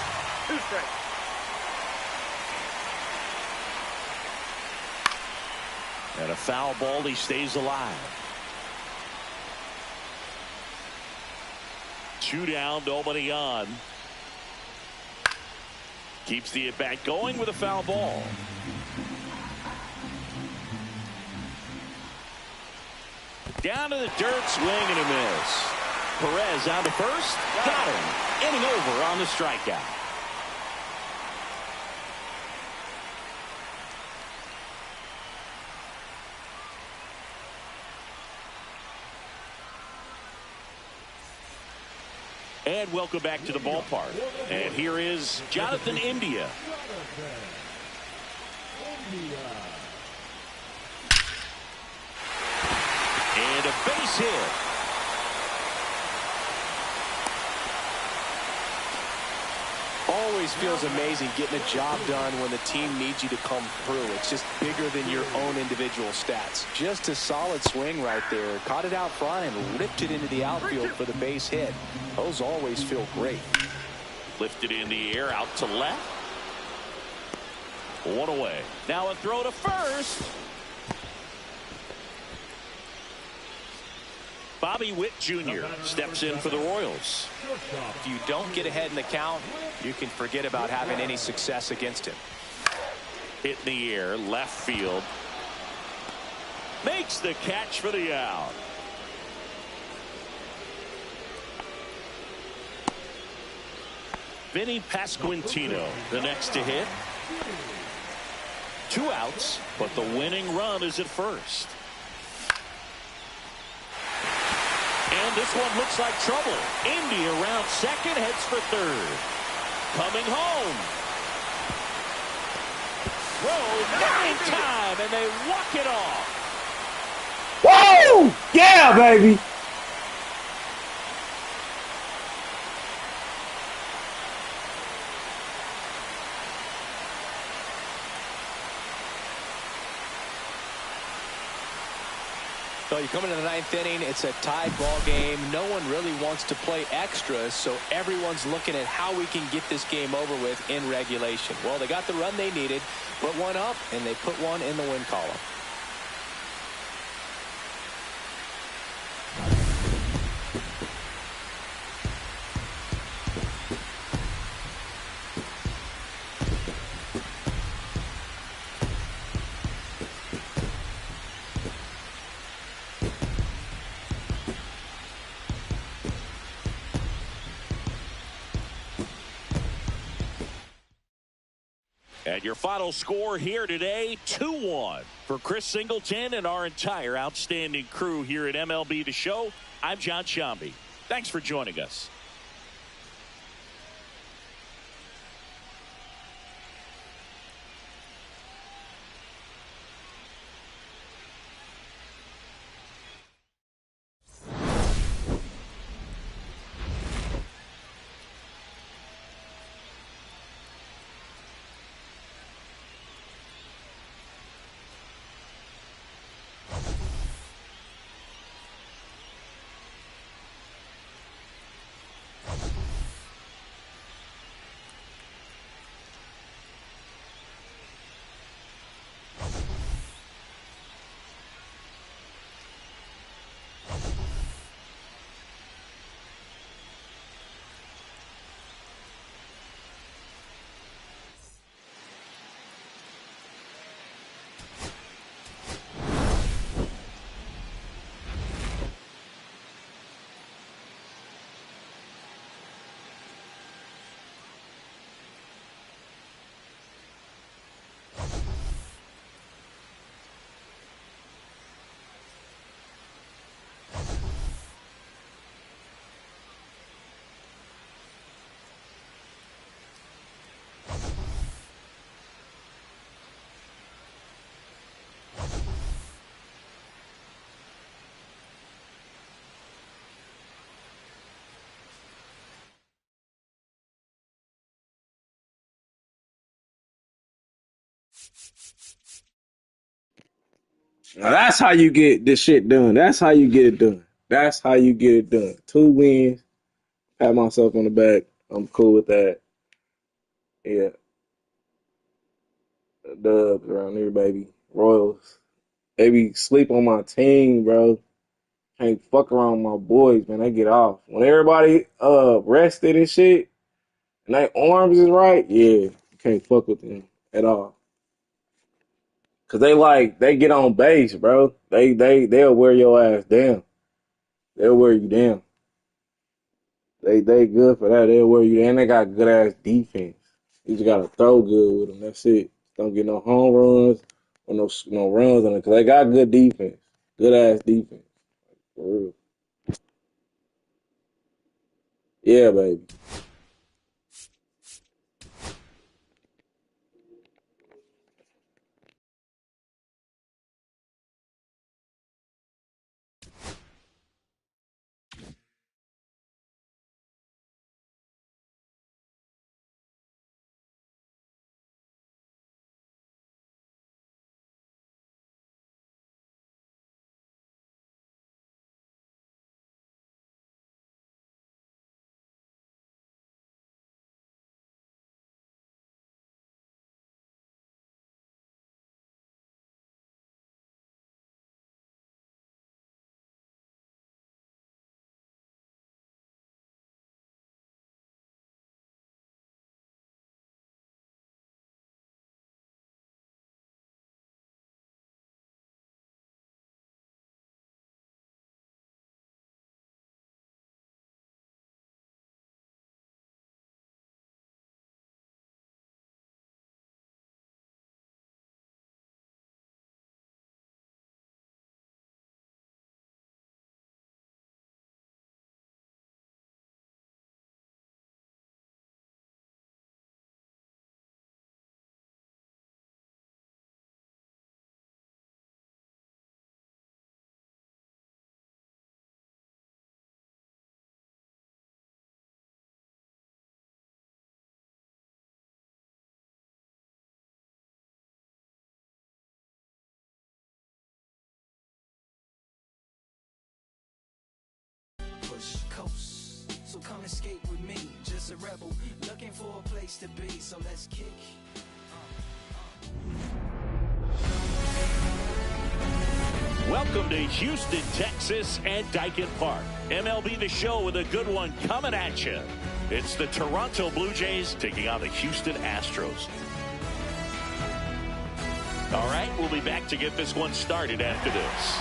2 strikes. And a foul ball, he stays alive. 2 down, nobody on. Keeps the at-bat going with a foul ball. Down to the dirt, swing and a miss. Perez out to first, got him. Inning over on the strikeout. And welcome back to the ballpark. And here is Jonathan India. And a base hit. Always feels amazing getting a job done when the team needs you to come through. It's just bigger than your own individual stats. Just a solid swing right there. Caught it out front and ripped it into the outfield for the base hit. Those always feel great. Lifted in the air out to left. 1 away. Now a throw to first. Bobby Witt Jr. steps in for the Royals. If you don't get ahead in the count, you can forget about having any success against him. Hit in the air, left field. Makes the catch for the out. Vinny Pasquantino, the next to hit. 2 outs, but the winning run is at first. And this one looks like trouble. Indy around second, heads for third. Coming home. Throw, not in time, and they walk it off. Woo! Yeah, baby. So you come into the 9th inning, it's a tied ball game. No one really wants to play extra, so everyone's looking at how we can get this game over with in regulation. Well, they got the run they needed, put one up, and they put one in the win column. And your final score here today, 2-1 for Chris Singleton and our entire outstanding crew here at MLB The Show. I'm John Shambi. Thanks for joining us. Now that's how you get this shit done. That's how you get it done. That's how you get it done. 2 wins. Pat myself on the back. I'm cool with that. Yeah. Dubs around here, baby. Royals. Baby, sleep on my team, bro. Can't fuck around with my boys, man. They get off. When everybody rested and shit, and their arms is right, yeah, you can't fuck with them at all. Cause they get on base, bro. They'll wear your ass down. They'll wear you down. They good for that. They'll wear you down. And they got good ass defense. You just gotta throw good with them. That's it. Don't get no home runs or no runs on it. Cause they got good defense. Good ass defense. For real. Yeah, baby. So come escape with me, just a rebel looking for a place to be. So let's kick. Welcome to Houston, Texas, and Daikin Park. MLB the Show with a good one coming at you. It's the Toronto Blue Jays taking on the Houston Astros. All right, we'll be back to get this one started after this.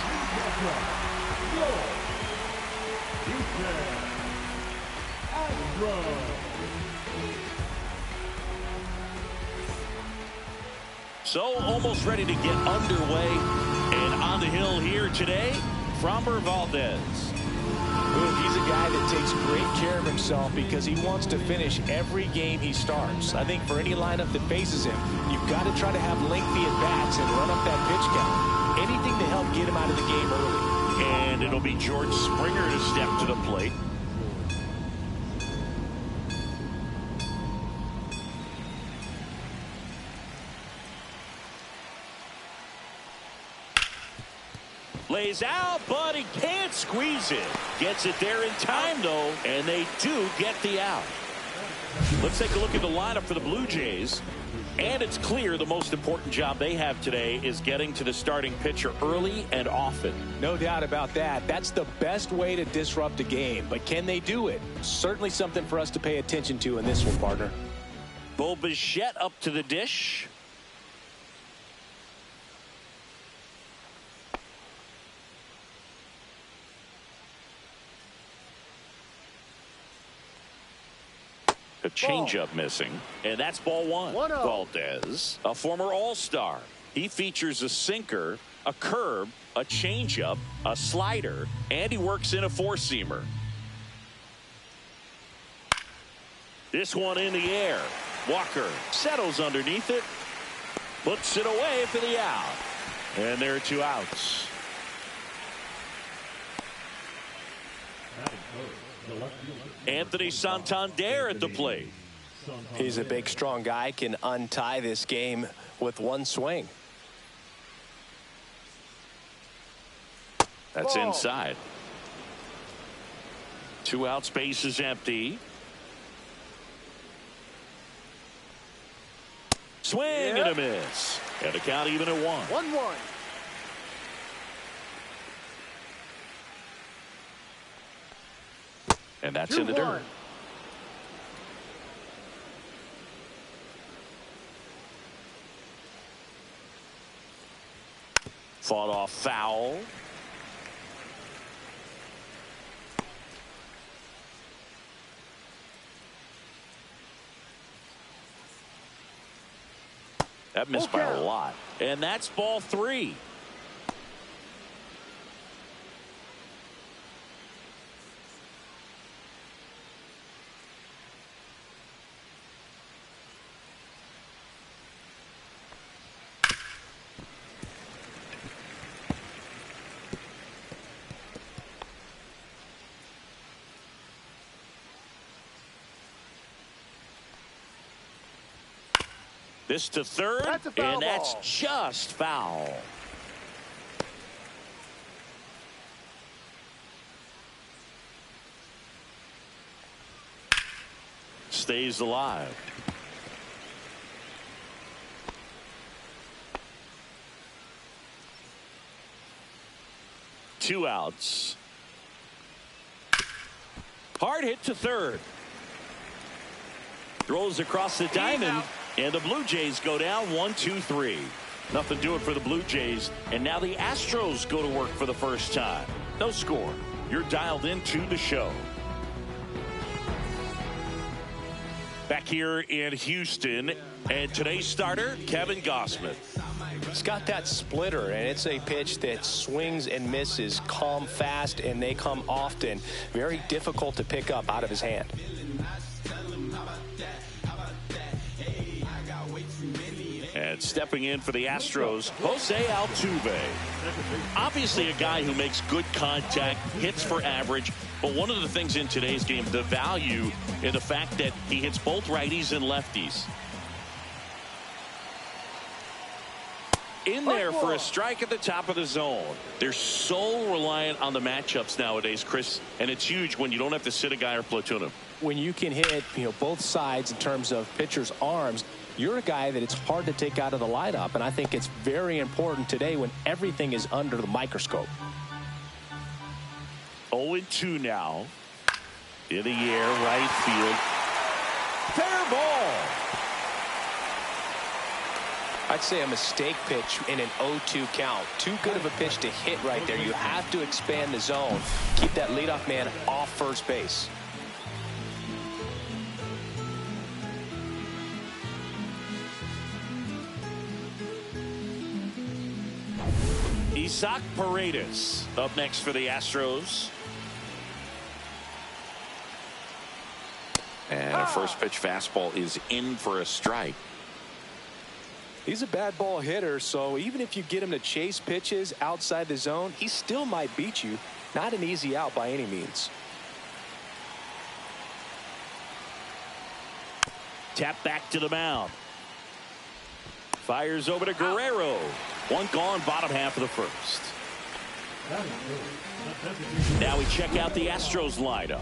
So almost ready to get underway, and on the hill here today, Framber Valdez. He's a guy that takes great care of himself because he wants to finish every game he starts. I think for any lineup that faces him, you've got to try to have lengthy at-bats and run up that pitch count. Anything to help get him out of the game early. And it'll be George Springer to step to the plate. Lays out, but he can't squeeze it. Gets it there in time, though, and they do get the out. Let's take a look at the lineup for the Blue Jays. And it's clear the most important job they have today is getting to the starting pitcher early and often. No doubt about that. That's the best way to disrupt a game. But can they do it? Certainly something for us to pay attention to in this one, partner. Bo Bichette up to the dish. A changeup missing, and that's ball one. Valdez, a former All-Star. He features a sinker, a curve, a changeup, a slider, and he works in a four-seamer. This one in the air. Walker settles underneath it, puts it away for the out. And there are two outs. Anthony Santander at the plate. He's a big, strong guy, can untie this game with one swing. That's inside. 2 outs, base is empty. Swing and a miss. And the count even at 1-1. And that's in the dirt. Fought off foul. That missed by a lot. And that's ball 3. This to third, and that's just foul. Stays alive. Two outs. Hard hit to third. Throws across the diamond. And the Blue Jays go down 1-2-3. Nothing doing for the Blue Jays. And now the Astros go to work for the first time. No score. You're dialed into the show. Back here in Houston. And today's starter, Kevin Gausman. He's got that splitter, and it's a pitch that swings and misses, come fast, and they come often. Very difficult to pick up out of his hand. And stepping in for the Astros, Jose Altuve. Obviously a guy who makes good contact, hits for average. But one of the things in today's game, the value in the fact that he hits both righties and lefties. In there for a strike at the top of the zone. They're so reliant on the matchups nowadays, Chris. And it's huge when you don't have to sit a guy or platoon him. When you can hit, both sides in terms of pitchers' arms, you're a guy that it's hard to take out of the lineup, and I think it's very important today when everything is under the microscope. 0-2 now. In the air, right field. Fair ball. I'd say a mistake pitch in an 0-2 count. Too good of a pitch to hit right there. You have to expand the zone. Keep that leadoff man off first base. Isaac Paredes up next for the Astros. And a first pitch fastball is in for a strike. He's a bad ball hitter, so even if you get him to chase pitches outside the zone, he still might beat you. Not an easy out by any means. Tap back to the mound. Fires over to Guerrero. One gone, bottom half of the first. Now we check out the Astros lineup.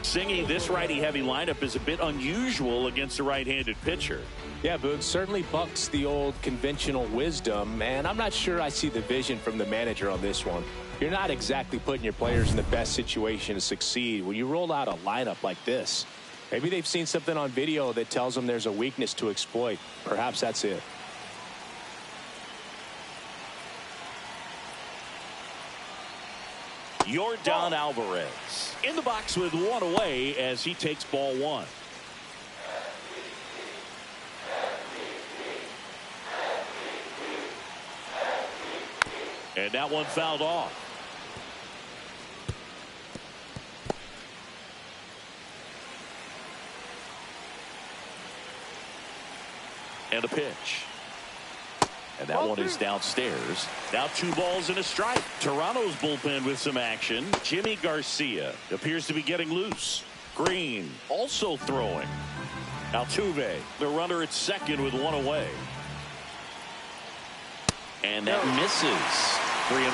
Singy, this righty-heavy lineup is a bit unusual against a right-handed pitcher. Yeah, Boog, certainly bucks the old conventional wisdom, and I'm not sure I see the vision from the manager on this one. You're not exactly putting your players in the best situation to succeed when you roll out a lineup like this. Maybe they've seen something on video that tells them there's a weakness to exploit. Perhaps that's it. Yordan Alvarez in the box with one away as he takes ball 1. And that one fouled off. And a pitch. And that one is downstairs. Now 2 balls and a strike. Toronto's bullpen with some action. Jimmy Garcia appears to be getting loose. Green also throwing. Altuve, the runner at second with one away. And that misses. 3-1.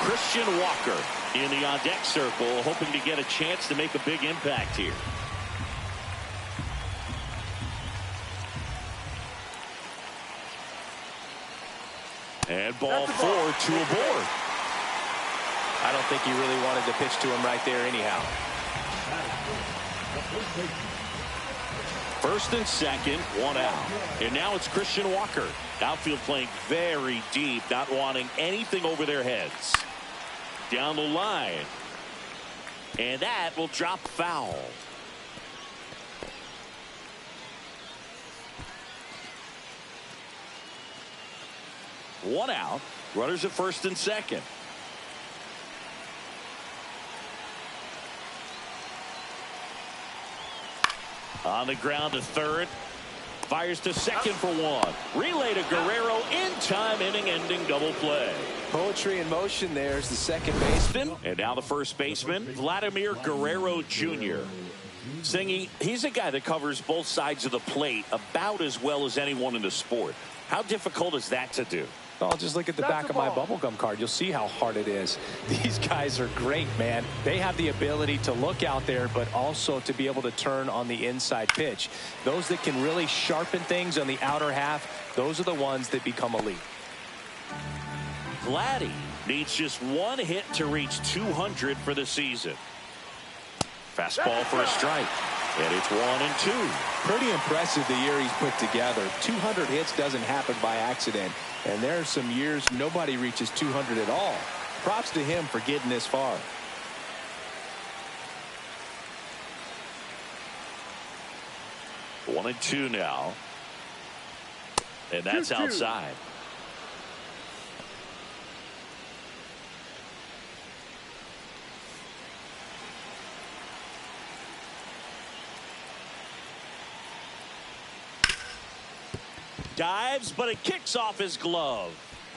Christian Walker in the on-deck circle, hoping to get a chance to make a big impact here. And ball 4, 2 aboard. I don't think he really wanted to pitch to him right there anyhow. First and second, 1 out. And now it's Christian Walker. Outfield playing very deep, not wanting anything over their heads. Down the line. And that will drop foul. One out. Runners at first and second. On the ground to third. Fires to second for 1. Relay to Guerrero in time, inning-ending double play. Poetry in motion. There's the second baseman. And now the first baseman, Vladimir Guerrero Jr. Singy, he's a guy that covers both sides of the plate about as well as anyone in the sport. How difficult is that to do? Oh, just look at the back of my bubblegum card. You'll see how hard it is. These guys are great, man. They have the ability to look out there, but also to be able to turn on the inside pitch. Those that can really sharpen things on the outer half, those are the ones that become elite. Vladdy needs just 1 hit to reach 200 for the season. Fastball for a strike. And it's 1-2. Pretty impressive the year he's put together. 200 hits doesn't happen by accident. And there are some years nobody reaches 200 at all. Props to him for getting this far. One and two now. And that's outside. Dives, but it kicks off his glove.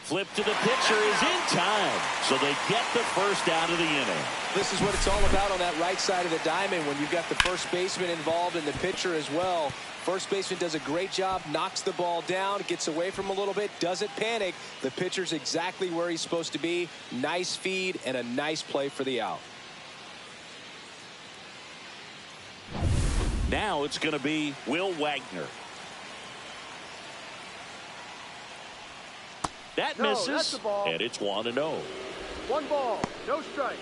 Flip to the pitcher is in time, so they get the first out of the inning. This is what it's all about on that right side of the diamond when you've got the first baseman involved and the pitcher as well. First baseman does a great job, knocks the ball down, gets away from a little bit, doesn't panic. The pitcher's exactly where he's supposed to be. Nice feed and a nice play for the out. Now it's going to be Will Wagner. That misses, that's the ball. And it's 1-0. 1 ball, no strike.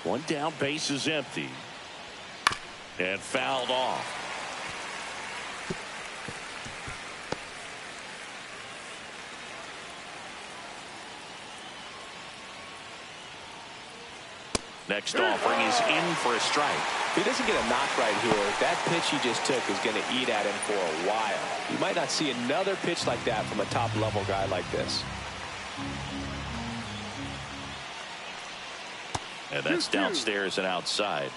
One down, base is empty. And fouled off. Next offering is in for a strike. If he doesn't get a knock right here, that pitch he just took is going to eat at him for a while. You might not see another pitch like that from a top-level guy like this. And that's downstairs and outside.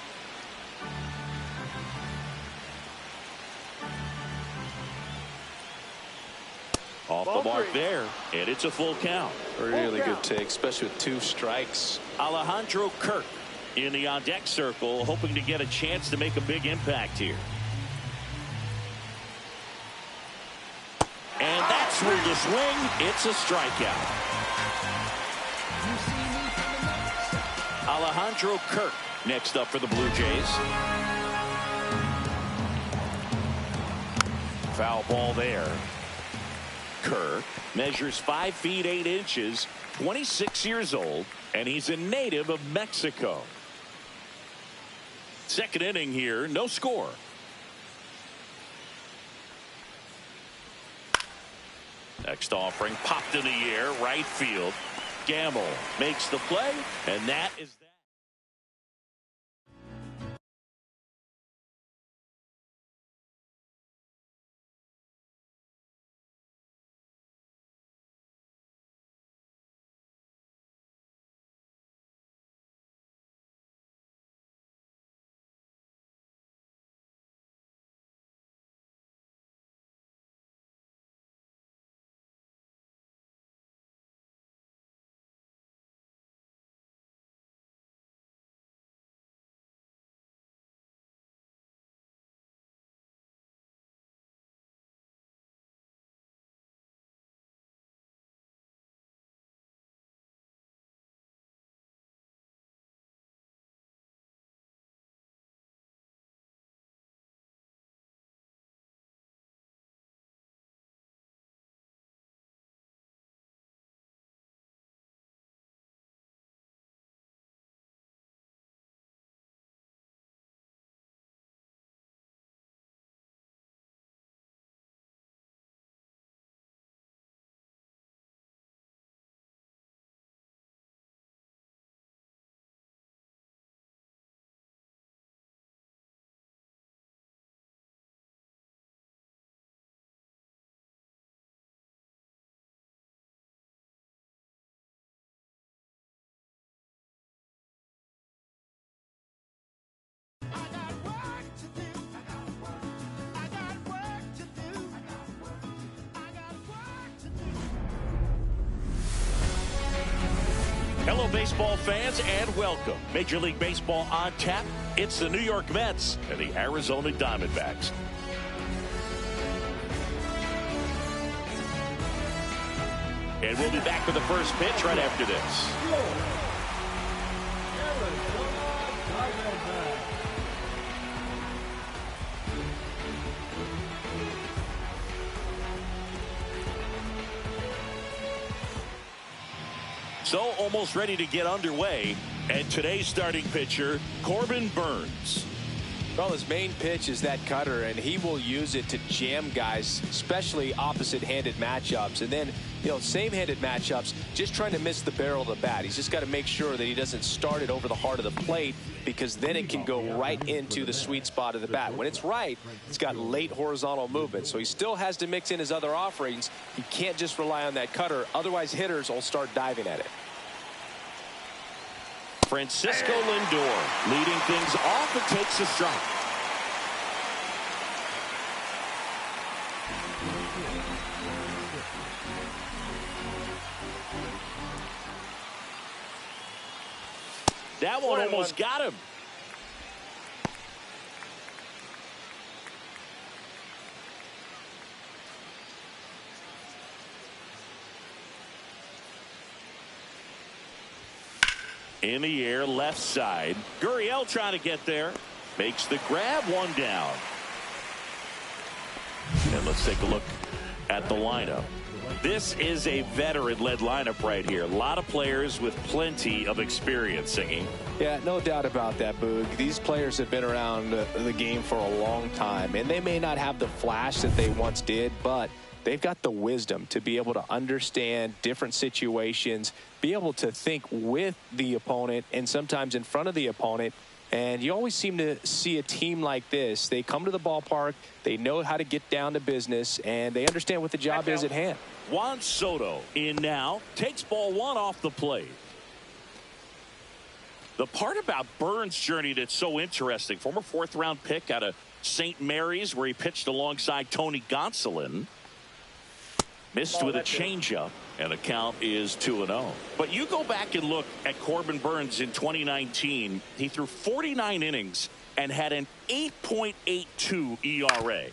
Off the mark there, and it's a full count. Really good take, especially with 2 strikes. Alejandro Kirk in the on-deck circle, hoping to get a chance to make a big impact here. And that's through the swing. It's a strikeout. Alejandro Kirk next up for the Blue Jays. Foul ball there. Kirk measures 5 feet 8 inches, 26 years old, and he's a native of Mexico. Second inning here, no score. Next offering popped in the air, right field. Gamble makes the play, and that is that. Hello, baseball fans, and welcome. Major League Baseball on tap. It's the New York Mets and the Arizona Diamondbacks. And we'll be back with the first pitch right after this. So almost ready to get underway. And today's starting pitcher, Corbin Burnes. Well, his main pitch is that cutter, and he will use it to jam guys, especially opposite-handed matchups. And then, same-handed matchups, just trying to miss the barrel of the bat. He's just got to make sure that he doesn't start it over the heart of the plate, because then it can go right into the sweet spot of the bat. When it's right, it's got late horizontal movement. So he still has to mix in his other offerings. He can't just rely on that cutter. Otherwise, hitters will start diving at it. Francisco Lindor leading things off and takes a strike. That one almost got him. In the air, left side. Gurriel trying to get there. Makes the grab, one down. And let's take a look at the lineup. This is a veteran-led lineup right here. A lot of players with plenty of experience, Singing. Yeah, no doubt about that, Boog. These players have been around the game for a long time, and they may not have the flash that they once did, but they've got the wisdom to be able to understand different situations, be able to think with the opponent and sometimes in front of the opponent. And you always seem to see a team like this. They come to the ballpark, they know how to get down to business, and they understand what the job is at hand. Juan Soto in now, takes ball one off the plate. The part about Burnes' journey that's so interesting, former fourth-round pick out of St. Mary's, where he pitched alongside Tony Gonsolin. Missed with a changeup, and the count is 2-0. But you go back and look at Corbin Burnes in 2019. He threw 49 innings and had an 8.82 ERA.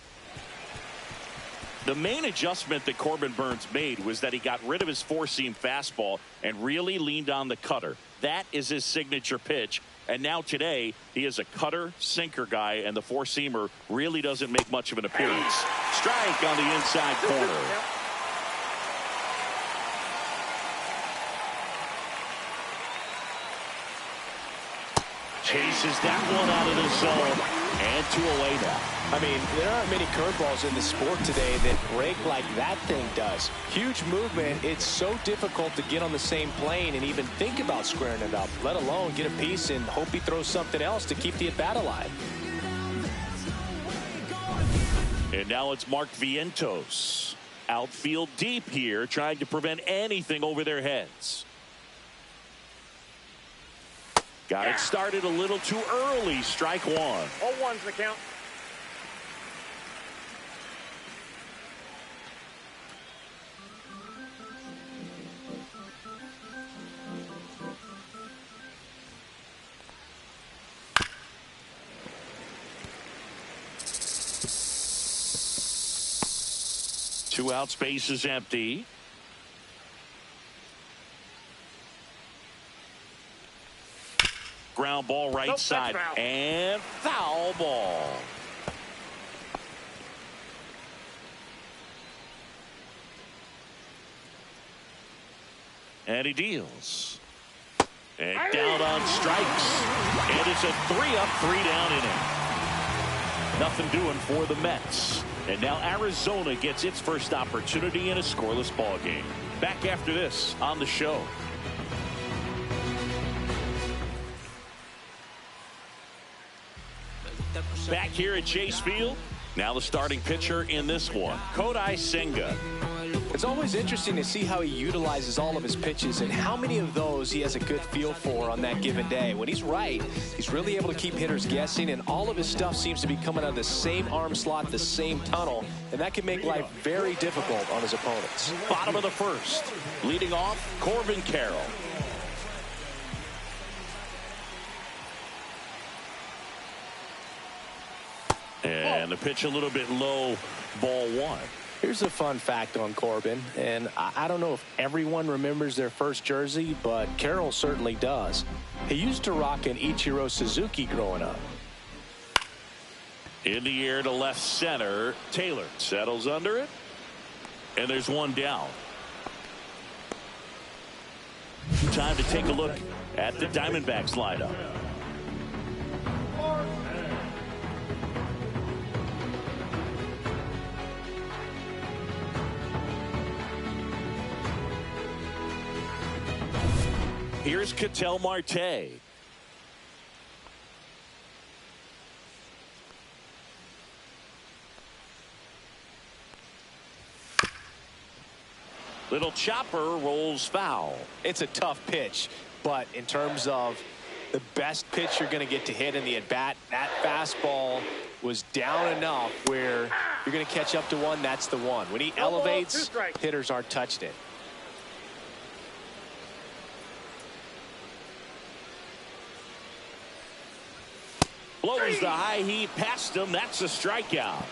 The main adjustment that Corbin Burnes made was that he got rid of his four-seam fastball and really leaned on the cutter. That is his signature pitch. And now today, he is a cutter, sinker guy, and the four-seamer really doesn't make much of an appearance. Strike on the inside corner. Chases that one out of the zone, and 2 away now. I mean, there aren't many curveballs in the sport today that break like that thing does. Huge movement. It's so difficult to get on the same plane and even think about squaring it up, let alone get a piece and hope he throws something else to keep the at-bat alive. And now it's Mark Vientos. Outfield deep here, trying to prevent anything over their heads. Got it started a little too early. Strike one. 0-1's the count. Two out, space is empty. Ground ball right side, and foul ball. And he deals. And down on strikes. And it's a 3-up, 3-down inning. Nothing doing for the Mets. And now Arizona gets its first opportunity in a scoreless ball game. Back after this on the show. Back here at Chase Field. Now the starting pitcher in this one, Kodai Senga. It's always interesting to see how he utilizes all of his pitches and how many of those he has a good feel for on that given day. When he's right, he's really able to keep hitters guessing, and all of his stuff seems to be coming out of the same arm slot, the same tunnel, and that can make life very difficult on his opponents. Bottom of the first. Leading off, Corbin Carroll. And the pitch a little bit low, ball one. Here's a fun fact on Corbin, and I don't know if everyone remembers their first jersey, but Carroll certainly does. He used to rock an Ichiro Suzuki growing up. In the air to left center. Taylor settles under it. And there's one down. Time to take a look at the Diamondbacks lineup. Here's Ketel Marte. Little chopper rolls foul. It's a tough pitch, but in terms of the best pitch you're going to get to hit in the at-bat, that fastball was down enough where you're going to catch up to one. That's the one. When he elevates, hitters aren't touching it. Blows the high heat past him. That's a strikeout.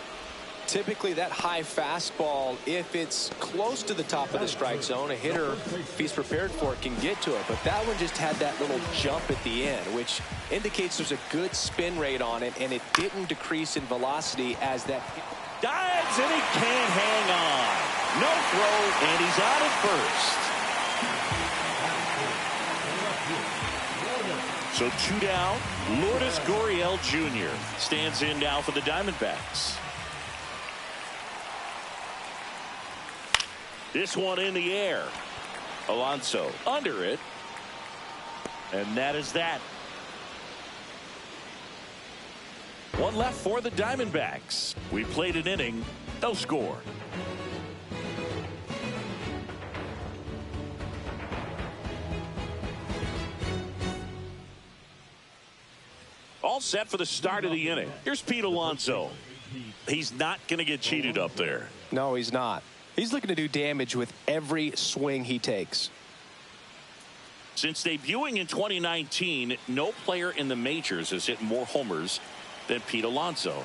Typically that high fastball, if it's close to the top of the strike zone, a hitter, if he's prepared for it, can get to it. But that one just had that little jump at the end, which indicates there's a good spin rate on it, and it didn't decrease in velocity as that dives, and he can't hang on. No throw, and he's out at first. So 2 down. Lourdes Gurriel Jr. stands in now for the Diamondbacks. This one in the air. Alonso under it. And that is that. One left for the Diamondbacks. We played an inning. No score. All set for the start of the inning. Here's Pete Alonso. He's not going to get cheated up there. No, he's not. He's looking to do damage with every swing he takes. Since debuting in 2019, no player in the majors has hit more homers than Pete Alonso.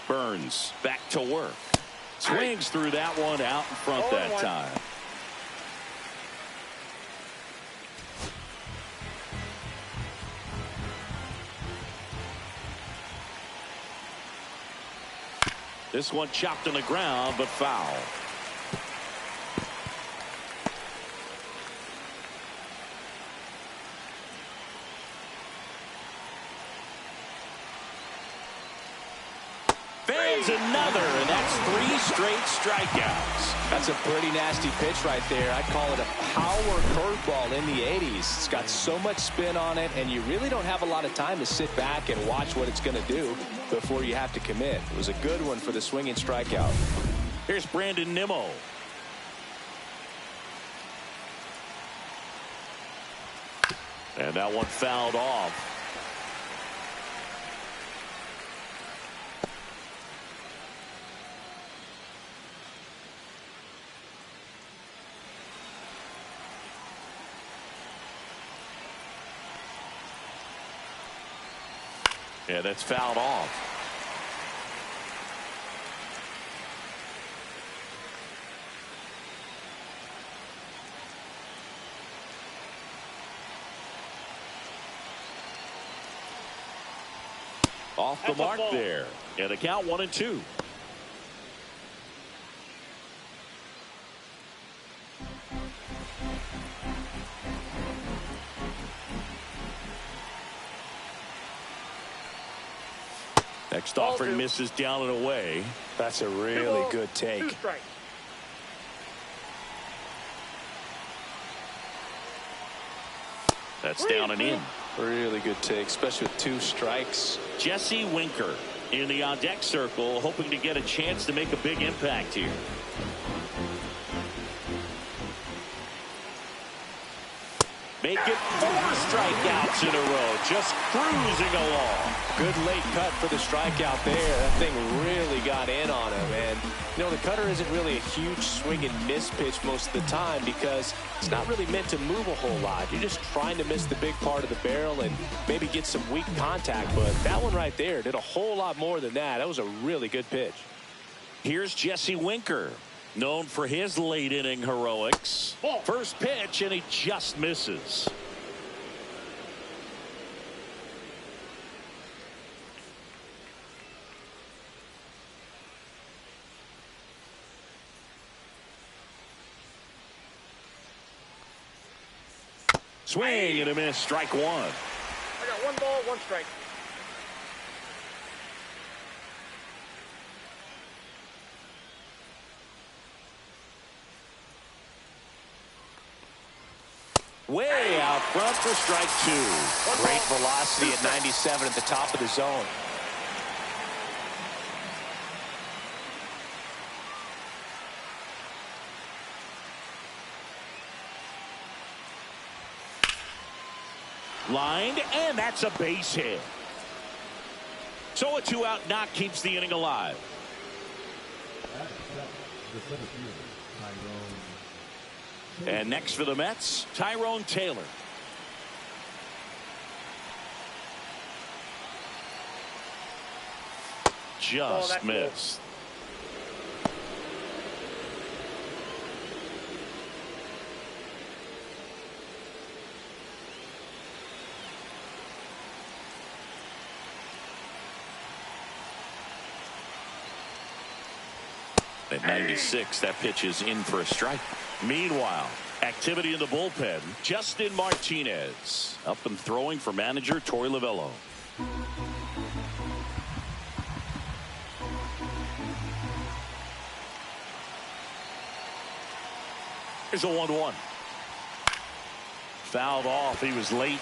Burns back to work. Swings through that one out in front that time. This one chopped on the ground, but foul. Fans another, and that's 3 straight strikeouts. That's a pretty nasty pitch right there. I'd call it a power curveball in the 80s. It's got so much spin on it, and you really don't have a lot of time to sit back and watch what it's going to do before you have to commit. It was a good one for the swinging strikeout. Here's Brandon Nimmo. And that one fouled off. Yeah, that's fouled off. Off the mark there. And the count 1-2. Next offering misses down and away. That's a really good take. That's down and in. Really good take, especially with 2 strikes. Jesse Winker in the on-deck circle, hoping to get a chance to make a big impact here. Make it 4 strikeouts in a row, just cruising along. Good late cut for the strikeout there. That thing really got in on him. And, you know, the cutter isn't really a huge swing and miss pitch most of the time because it's not really meant to move a whole lot. You're just trying to miss the big part of the barrel and maybe get some weak contact. But that one right there did a whole lot more than that. That was a really good pitch. Here's Jesse Winker, known for his late inning heroics. First pitch, and he just misses. Swing and a miss, strike one. I got 1 ball, 1 strike. Way out front for strike 2. Great velocity at 97 at the top of the zone. Lined, and that's a base hit. So a 2-out knock keeps the inning alive. And next for the Mets, Tyrone Taylor. Just missed. At 96, that pitch is in for a strike. Meanwhile, activity in the bullpen. Justin Martinez up and throwing for manager Torey Lovullo. Here's a 1-1. Fouled off. He was late.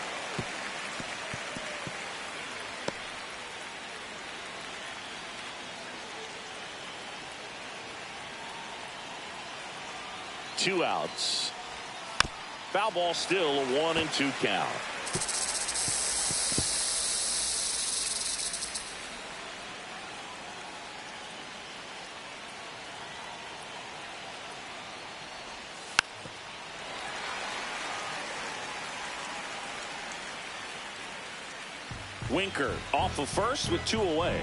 Two outs. Foul ball, still a 1-2 count. Winker off of first with 2 away.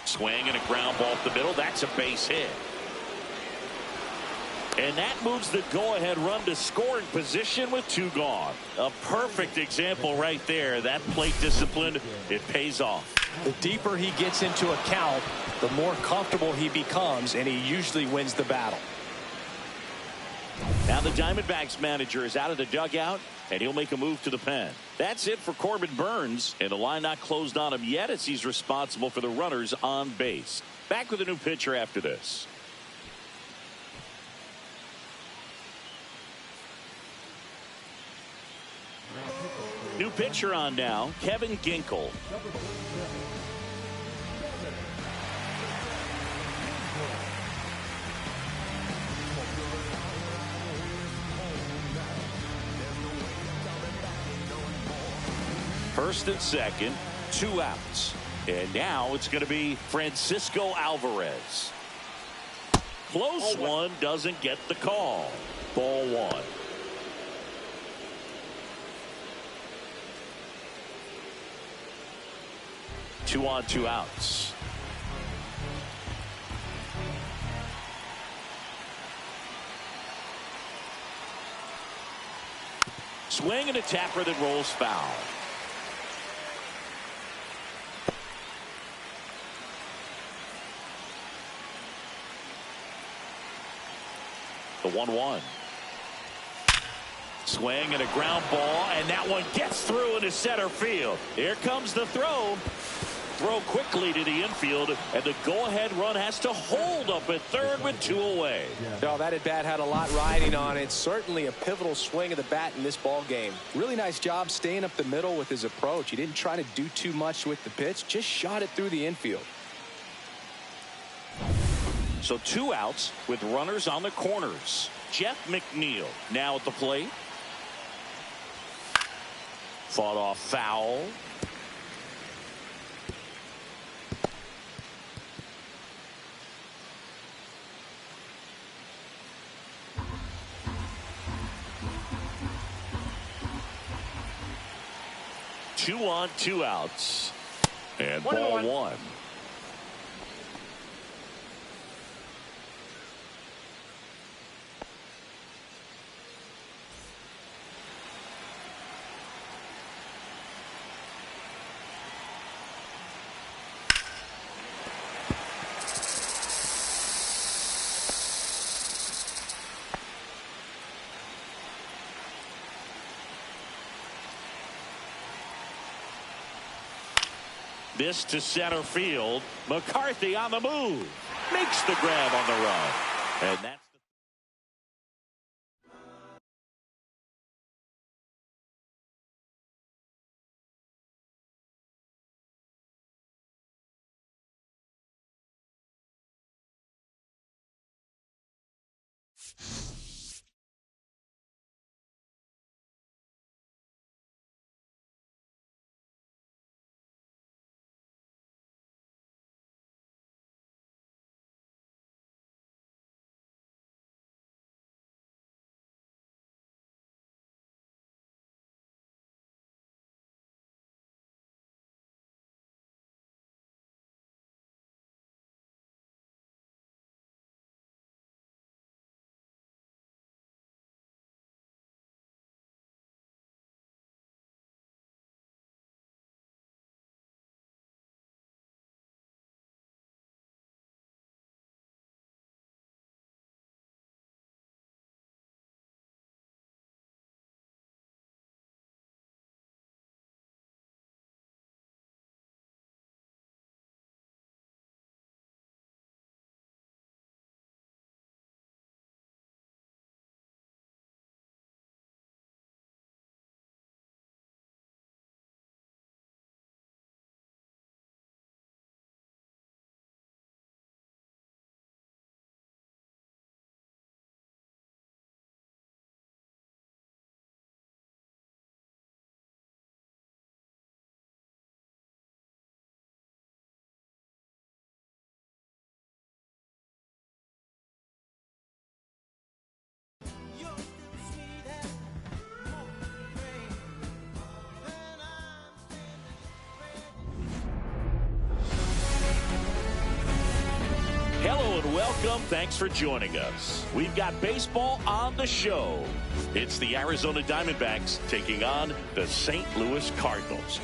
Swing and a ground ball up the middle. That's a base hit. And that moves the go-ahead run to scoring position with 2 gone. A perfect example right there. That plate discipline, it pays off. The deeper he gets into a count, the more comfortable he becomes, and he usually wins the battle. Now the Diamondbacks manager is out of the dugout, and he'll make a move to the pen. That's it for Corbin Burns, and the line not closed on him yet as he's responsible for the runners on base. Back with a new pitcher after this. New pitcher on now, Kevin Ginkel. First and second, 2 outs. And now it's going to be Francisco Alvarez. Close one, doesn't get the call. Ball 1. Two on, 2 outs. Swing and a tapper that rolls foul. The 1-1. Swing and a ground ball, and that one gets through into center field. Here comes the throw. Throw quickly to the infield, and the go-ahead run has to hold up at third with 2 away. No, that at bat had a lot riding on it. Certainly a pivotal swing of the bat in this ball game. Really nice job staying up the middle with his approach. He didn't try to do too much with the pitch, just shot it through the infield. So 2 outs with runners on the corners. Jeff McNeil now at the plate. Fought off foul. Two on, 2 outs. And ball 1. This to center field. McCarthy on the move. Makes the grab on the run. And that's welcome. Thanks for joining us. We've got baseball on the show. It's the Arizona Diamondbacks taking on the St. Louis Cardinals.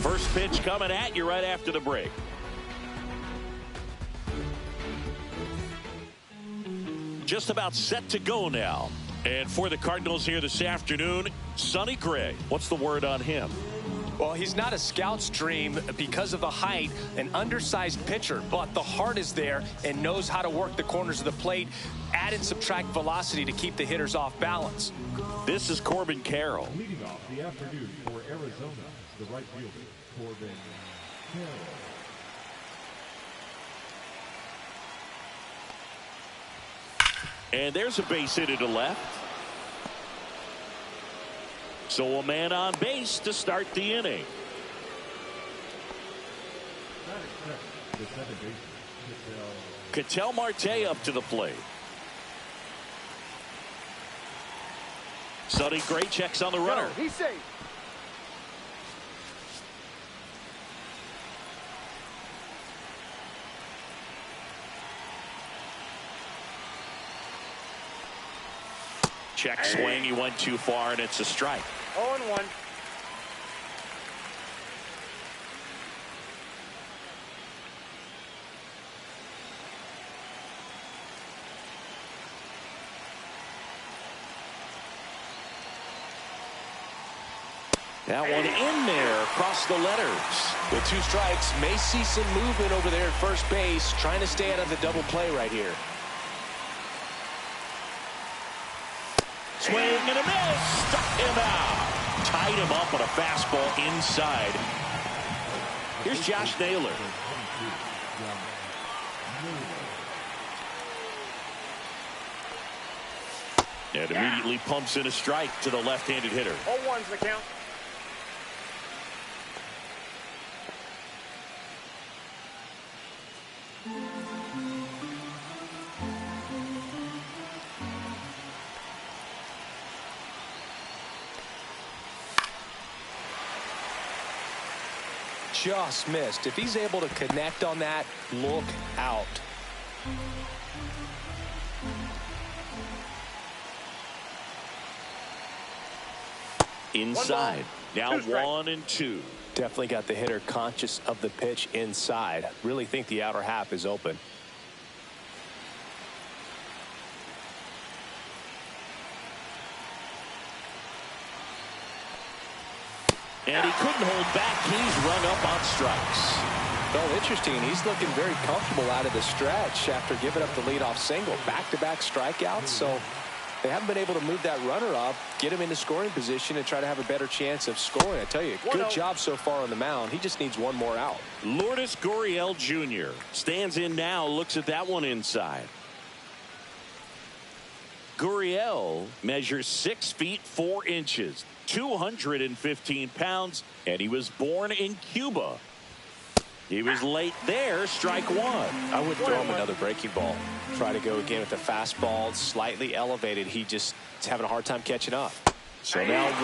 First pitch coming at you right after the break. Just about set to go now. And for the Cardinals here this afternoon, Sonny Gray. What's the word on him? Well, he's not a scout's dream because of the height, an undersized pitcher, but the heart is there and knows how to work the corners of the plate, add and subtract velocity to keep the hitters off balance. This is Corbin Carroll. Leading off the afternoon for Arizona, the right fielder, Corbin Carroll. And there's a base hit to left. So a man on base to start the inning. The second baseman, Ketel Marte up to the plate. Sonny Gray checks on the runner. No, he's safe. Check swing. He went too far, and it's a strike. 0-1. That one in there across the letters. With 2 strikes, may see some movement over there at first base, trying to stay out of the double play right here. Swing and a miss. Struck him out. Tied him up on a fastball inside. Here's Josh Naylor. And immediately pumps in a strike to the left-handed hitter. 0-1's the count. Just missed. If he's able to connect on that, look out. Inside. Now 1-2. Definitely got the hitter conscious of the pitch inside. Really think the outer half is open. And he couldn't hold back. He's rung up on strikes. Well, interesting. He's looking very comfortable out of the stretch after giving up the leadoff single. Back-to-back strikeouts. So they haven't been able to move that runner up, get him into scoring position, and try to have a better chance of scoring. I tell you, good job so far on the mound. He just needs one more out. Lourdes Gurriel Jr. stands in now, looks at that one inside. Gurriel measures 6 feet 4 inches, 215 pounds, and he was born in Cuba. He was late there, strike one. I would throw him another breaking ball. Try to go again with the fastball, slightly elevated. He just is having a hard time catching up. So now 1-2.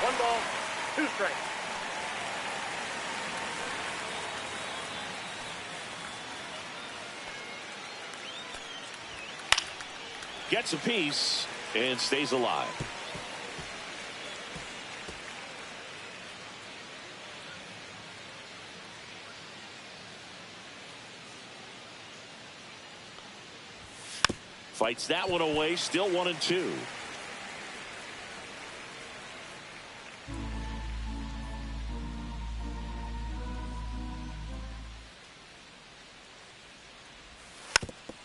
1 ball, 2 strikes. Gets a piece and stays alive. Fights that one away, still 1-2.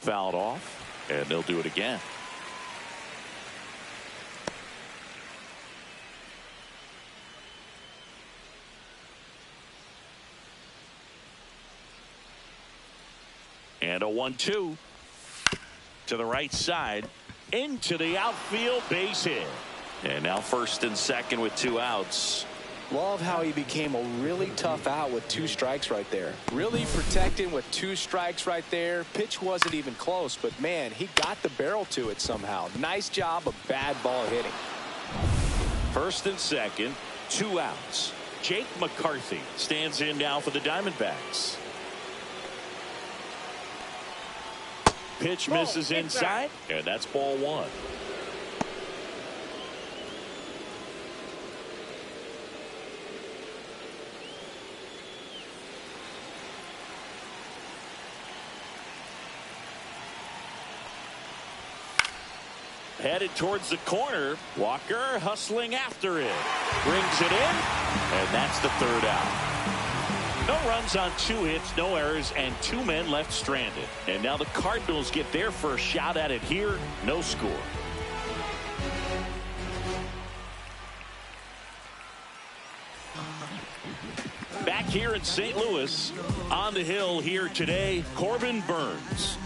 Fouled off, and they'll do it again. And a 1-2. To the right side, into the outfield, base hit. And now first and second with 2 outs. Love how he became a really tough out with 2 strikes right there. Really protecting with 2 strikes right there. Pitch wasn't even close, but man, he got the barrel to it somehow. Nice job of bad ball hitting. First and second, 2 outs. Jake McCarthy stands in now for the Diamondbacks. Pitch misses inside, and that's ball 1. Headed towards the corner. Walker hustling after it. Brings it in, and that's the 3rd out. No runs on 2 hits, no errors, and 2 men left stranded. And now the Cardinals get their first shot at it here. No score. Back here in St. Louis, on the hill here today, Corbin Burnes.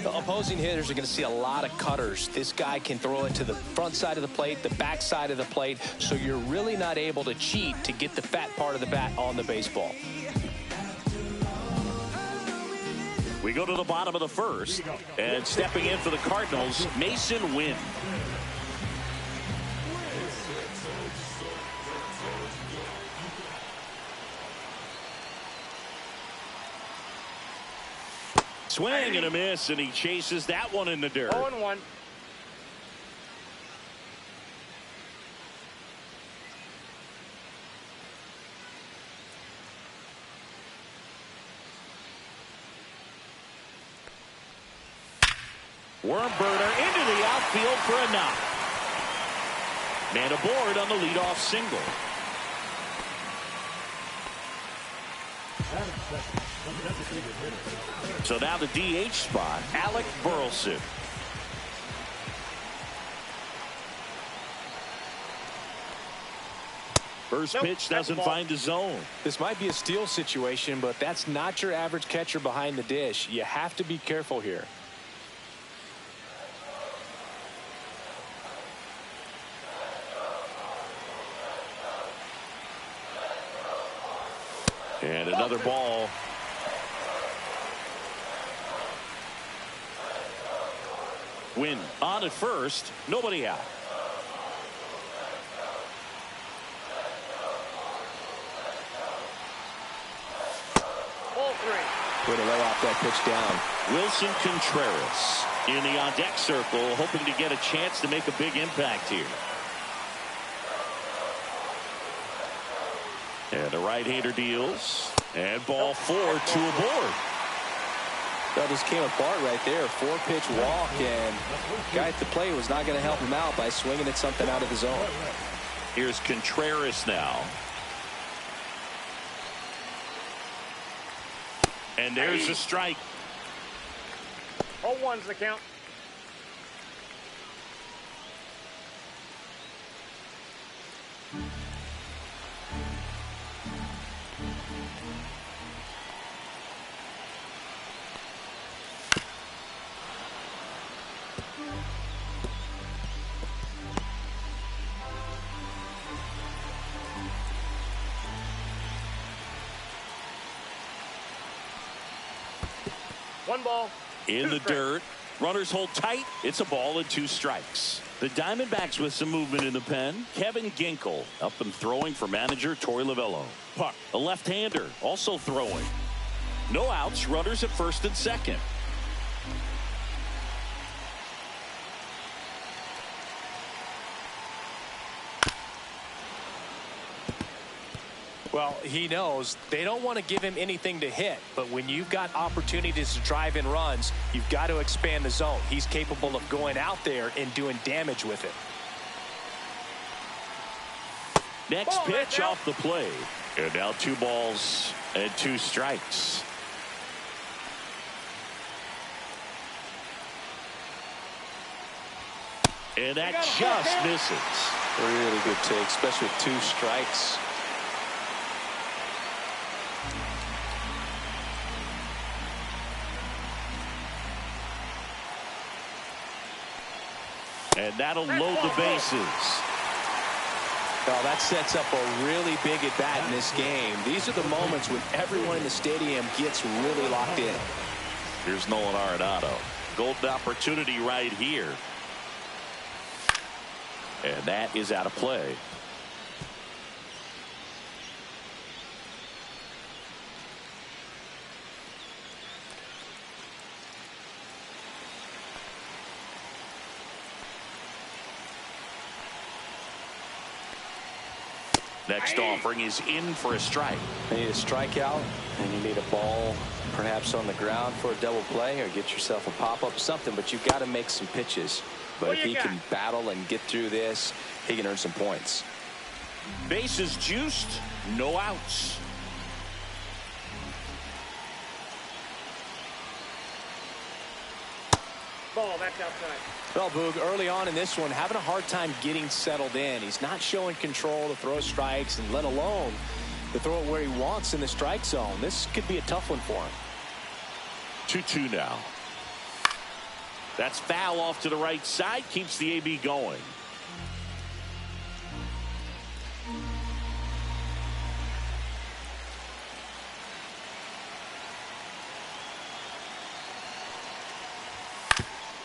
The opposing hitters are going to see a lot of cutters. This guy can throw it to the front side of the plate, the back side of the plate, so you're really not able to cheat to get the fat part of the bat on the baseball. We go to the bottom of the first, and stepping in for the Cardinals, Mason Wynn. Swing and a miss, and he chases that one in the dirt. 0-1. Wormburner into the outfield for a knock. Man aboard on the leadoff single. So now the DH spot, Alec Burleson. First pitch doesn't find the zone. This might be a steal situation, but that's not your average catcher behind the dish. You have to be careful here. And another ball. Win on at first, nobody out. Ball 3. Way to lay off that pitch down. Wilson Contreras in the on-deck circle, hoping to get a chance to make a big impact here. And the right-hander deals. And ball 4, 2 aboard. That just came apart right there. 4-pitch walk, and guy at the plate was not going to help him out by swinging at something out of the zone. Here's Contreras now. And there's the strike. 0-1's the count. One ball. In the dirt. Runners hold tight. It's a ball and 2 strikes. The Diamondbacks with some movement in the pen. Kevin Ginkel up and throwing for manager Torey Lovullo. Puck, a left-hander, also throwing. No outs. Runners at first and second. Well, he knows they don't want to give him anything to hit, but when you've got opportunities to drive in runs, you've got to expand the zone. He's capable of going out there and doing damage with it. Next pitch off the plate. And now 2 balls and 2 strikes. And that just misses. Really good take, especially with 2 strikes. And that'll load the bases. Well, that sets up a really big at bat in this game. These are the moments when everyone in the stadium gets really locked in. Here's Nolan Arenado. Golden opportunity right here. And that is out of play. Next offering is in for a strike. You need a strikeout, and you need a ball perhaps on the ground for a double play, or get yourself a pop-up, something, but you've got to make some pitches. But if he can battle and get through this, he can earn some points. Bases juiced, no outs. Ball, that's outside. Well, Boog, early on in this one, having a hard time getting settled in. He's not showing control to throw strikes, and let alone to throw it where he wants in the strike zone. This could be a tough one for him. 2-2 now. That's foul off to the right side, keeps the AB going.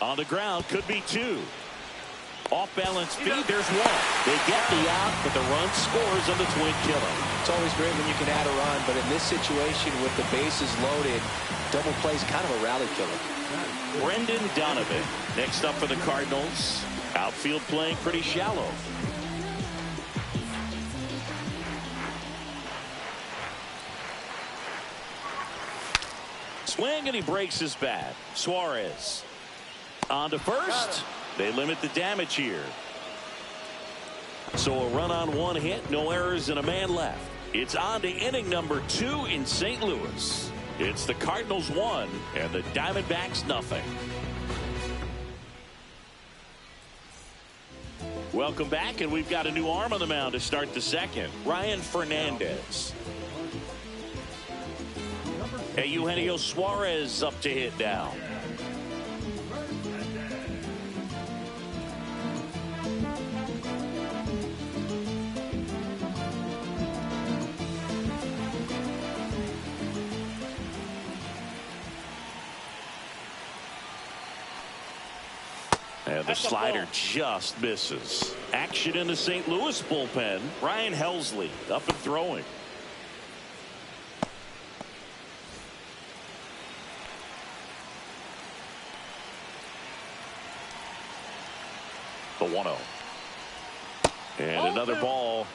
On the ground, could be 2. Off balance feed, there's 1. They get the out, but the run scores on the twin killer. It's always great when you can add a run, but in this situation with the bases loaded, double play is kind of a rally killer. Brendan Donovan next up for the Cardinals. Outfield playing pretty shallow. Swing, and he breaks his bat. Suarez on to first. They limit the damage here. So a run on 1 hit, no errors, and a man left. It's on to inning number 2 in St. Louis. It's the Cardinals 1 and the Diamondbacks nothing. Welcome back, and we've got a new arm on the mound to start the second. Ryan Fernandez. Hey, Eugenio Suarez up to hit now. And the slider just misses. Action in the St. Louis bullpen. Ryan Helsley up and throwing. The 1-0. And another ball.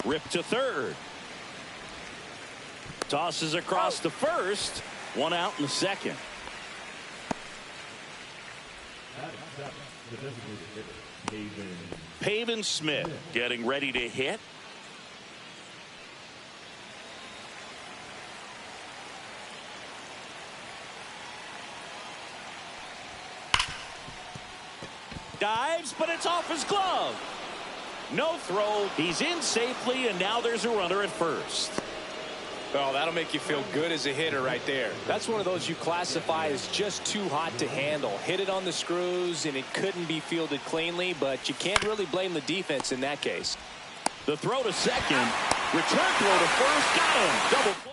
Rip to third. Tosses across to first. One out in the second. Pavin Smith getting ready to hit. Dives, but it's off his glove. No throw. He's in safely, and now there's a runner at first. Oh, that'll make you feel good as a hitter right there. That's one of those you classify as just too hot to handle. Hit it on the screws, and it couldn't be fielded cleanly, but you can't really blame the defense in that case. The throw to second. Return throw to first. Got him. Double play.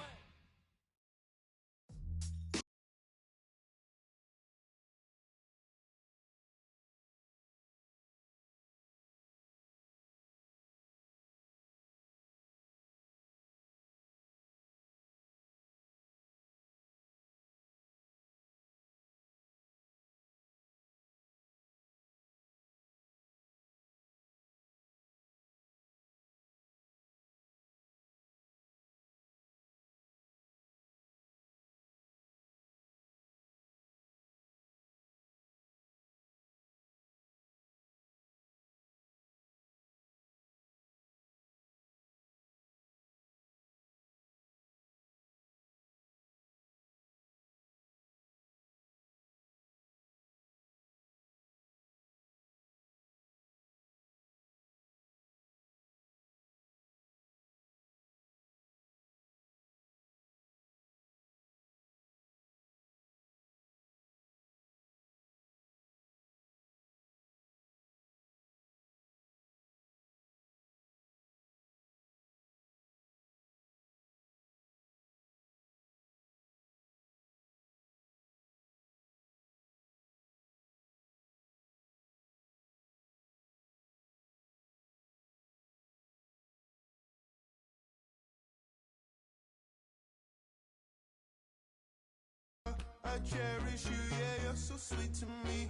I cherish you, yeah, you're so sweet to me.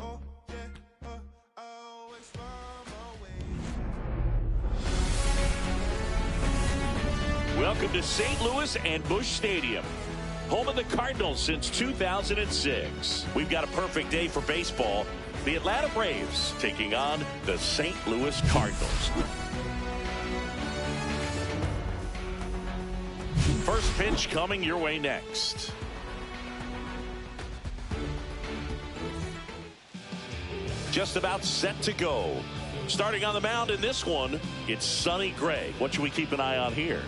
Oh, yeah, I always find my way. Welcome to St. Louis and Busch Stadium, home of the Cardinals since 2006. We've got a perfect day for baseball. The Atlanta Braves taking on the St. Louis Cardinals. First pitch coming your way next. Just about set to go. Starting on the mound in this one, it's Sonny Gray. What should we keep an eye on here?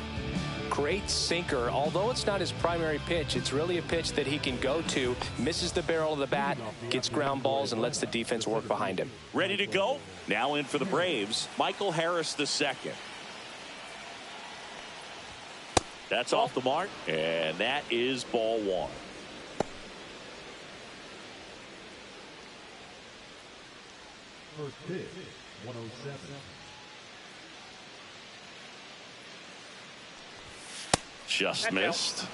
Great sinker. Although it's not his primary pitch, it's really a pitch that he can go to, misses the barrel of the bat, gets ground balls, and lets the defense work behind him. Ready to go? Now in for the Braves, Michael Harris II. That's off the mark, and that is ball one. First pitch, 107. Just missed.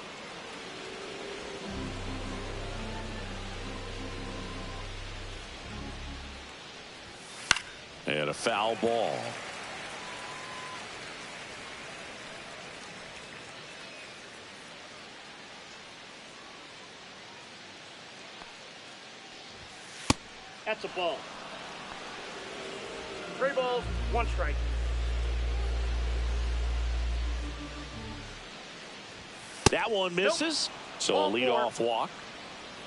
And a foul ball. That's a ball. 3 balls, 1 strike. That one misses. So a leadoff walk.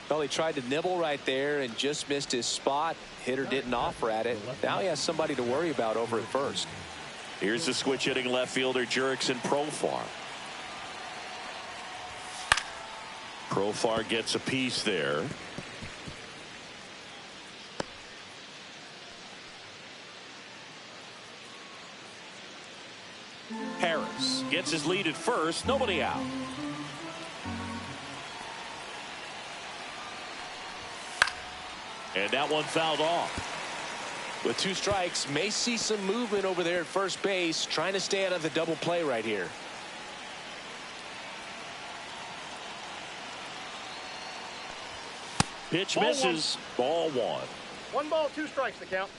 Well, he tried to nibble right there and just missed his spot. Hitter didn't offer at it. Now he has somebody to worry about over at first. Here's the switch hitting left fielder Jurickson Profar. Profar gets a piece there. Harris gets his lead at first. Nobody out. And that one fouled off. With 2 strikes, may see some movement over there at first base, trying to stay out of the double play right here. Pitch misses. Ball 1. 1 ball, 2 strikes to count.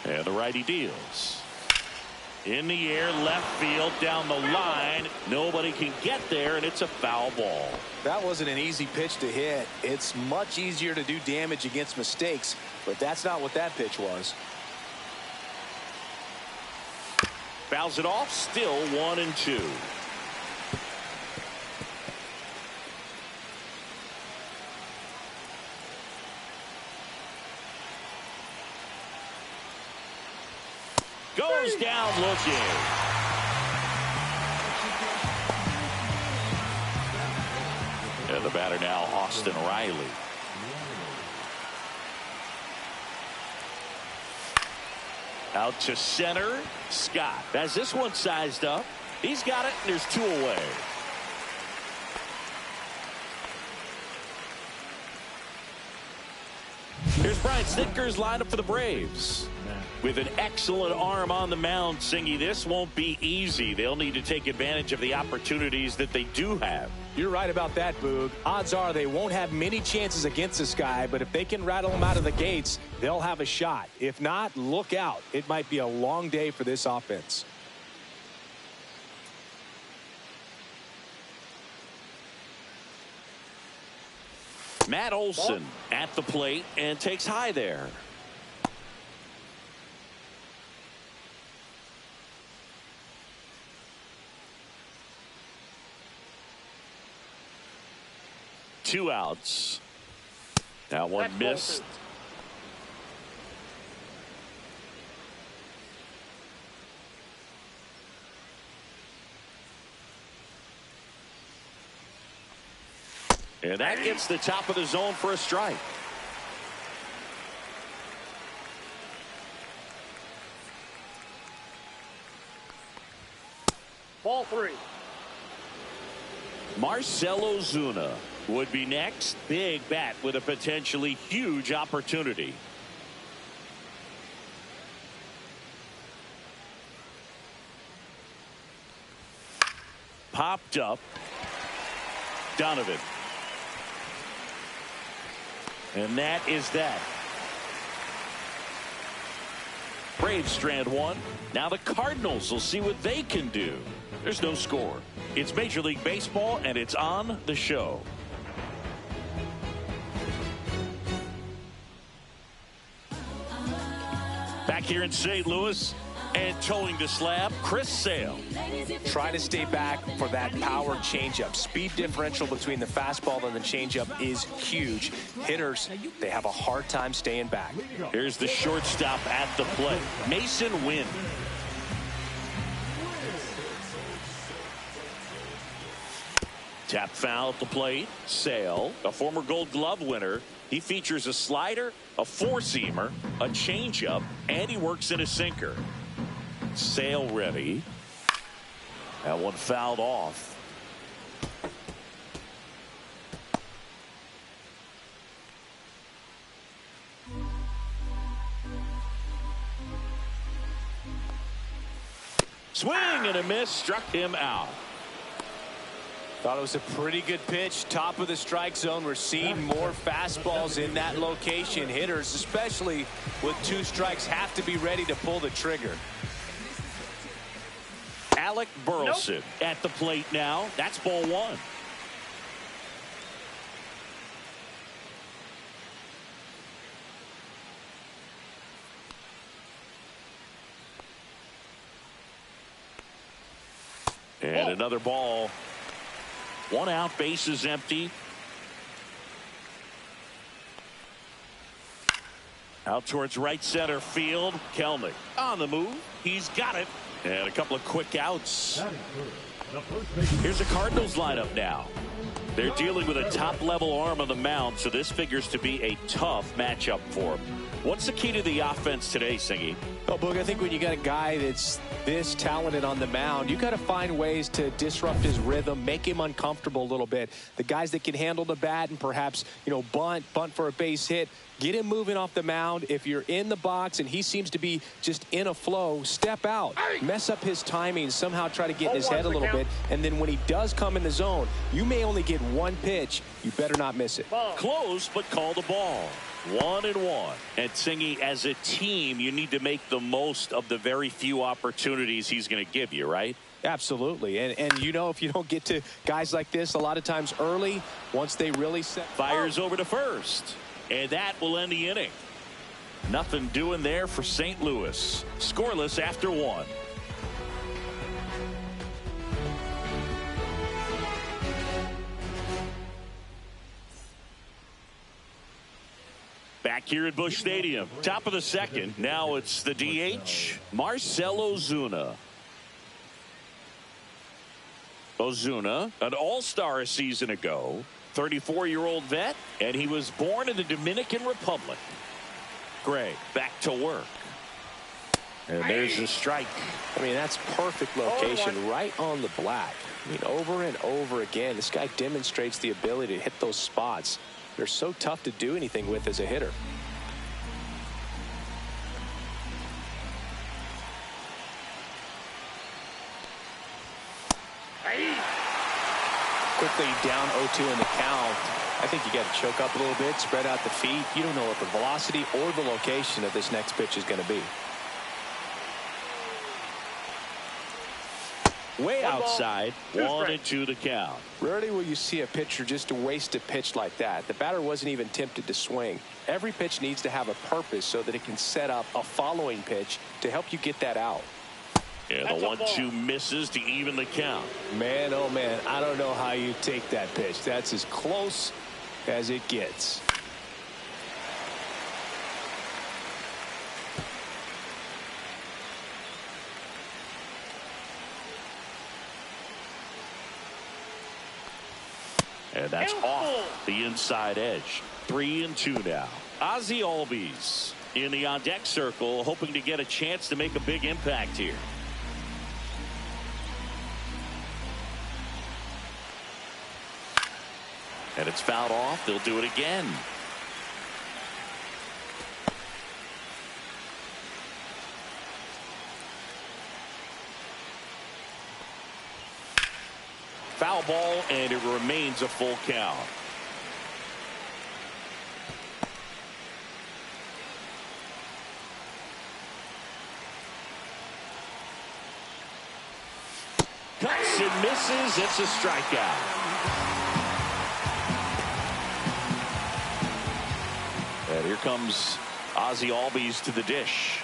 And the righty deals. In the air, left field, down the line. Nobody can get there, and it's a foul ball. That wasn't an easy pitch to hit. It's much easier to do damage against mistakes, but that's not what that pitch was. Fouls it off, still 1-2. Goes down looking. And the batter now, Austin Riley. Out to center, Scott. As this one sized up, he's got it, and there's 2 away. Here's Brian Snitker's lineup for the Braves. With an excellent arm on the mound, Singy, this won't be easy. They'll need to take advantage of the opportunities that they do have. You're right about that, Boog. Odds are they won't have many chances against this guy, but if they can rattle him out of the gates, they'll have a shot. If not, look out. It might be a long day for this offense. Matt Olson at the plate and takes high there. Two outs. That one missed. And that gets the top of the zone for a strike. Ball 3. Marcell Ozuna would be next. Big bat with a potentially huge opportunity. Popped up. Donovan. And that is that. Braves strand 1. Now the Cardinals will see what they can do. There's no score. It's Major League Baseball, and it's on the show. Back here in St. Louis, and towing the slab, Chris Sale. Try to stay back for that power changeup. Speed differential between the fastball and the changeup is huge. Hitters, they have a hard time staying back. Here's the shortstop at the plate, Mason Wynn. Tap foul at the plate. Sale, a former Gold Glove winner. He features a slider, a four-seamer, a changeup, and he works in a sinker. Sale ready. That one fouled off. Swing and a miss, struck him out. Thought it was a pretty good pitch. Top of the strike zone. We're seeing more fastballs in that location. Hitters, especially with 2 strikes, have to be ready to pull the trigger. Alec Burleson at the plate now. That's ball 1. And another ball. 1 out, bases empty. Out towards right center field. Kelnick on the move. He's got it. And a couple of quick outs. Here's the Cardinals lineup now. They're dealing with a top-level arm on the mound, so this figures to be a tough matchup for them. What's the key to the offense today, Singy? Oh, Boog, I think when you got a guy that's this talented on the mound, you got to find ways to disrupt his rhythm, make him uncomfortable a little bit. The guys that can handle the bat and perhaps, bunt for a base hit, get him moving off the mound. If you're in the box and he seems to be just in a flow, step out, mess up his timing, somehow try to get in his head a little bit. And then when he does come in the zone, you may only get one pitch. You better not miss it. Close, but call the ball. 1-1. And Singy, as a team, you need to make the most of the very few opportunities he's going to give you, right? Absolutely. And if you don't get to guys like this a lot of times early, once they really set. Fires over to first. And that will end the inning. Nothing doing there for St. Louis. Scoreless after 1. Back here at Busch Stadium, top of the second. Now it's the DH, Marcell Ozuna. Ozuna, an all-star a season ago, 34-year-old vet, and he was born in the Dominican Republic. Gray, back to work. And there's the strike. I mean, that's perfect location, right on the black. I mean, over and over again, this guy demonstrates the ability to hit those spots. They're so tough to do anything with as a hitter. Quickly down 0-2 in the count. I think you got to choke up a little bit, spread out the feet. You don't know what the velocity or the location of this next pitch is going to be. Way outside, 1-2 the count. Rarely will you see a pitcher just waste a pitch like that. The batter wasn't even tempted to swing. Every pitch needs to have a purpose so that it can set up a following pitch to help you get that out. And the 1-2 misses to even the count. Man, oh man, I don't know how you take that pitch. That's as close as it gets. And that's off the inside edge. 3-2 now. Ozzie Albies in the on-deck circle, hoping to get a chance to make a big impact here. And it's fouled off. They'll do it again. Foul ball, and it remains a full count. Cuts and misses. It's a strikeout. And here comes Ozzie Albies to the dish.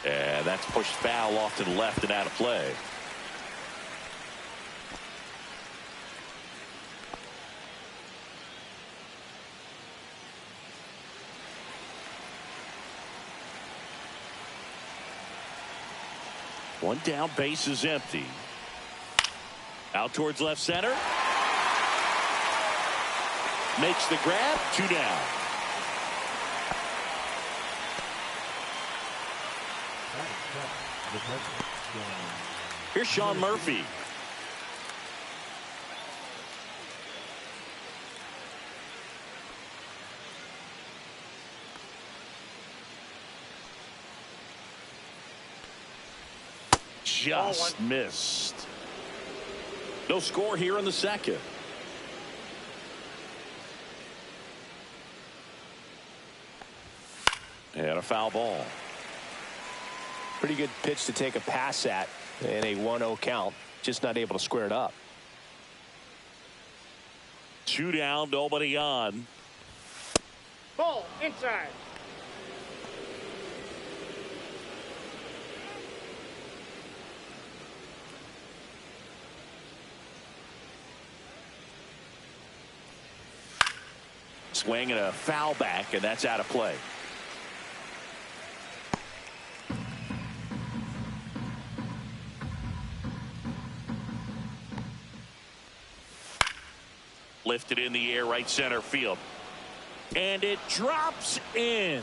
And that's pushed foul off to the left and out of play. One down, base is empty. Out towards left center. Makes the grab, 2 down. Here's Sean Murphy. Just missed. No score here in the second. And a foul ball. Pretty good pitch to take a pass at in a 1-0 count. Just not able to square it up. 2 down, nobody on. Ball inside. swing and a foul back, and that's out of play. Lifted in the air, right center field. And it drops in.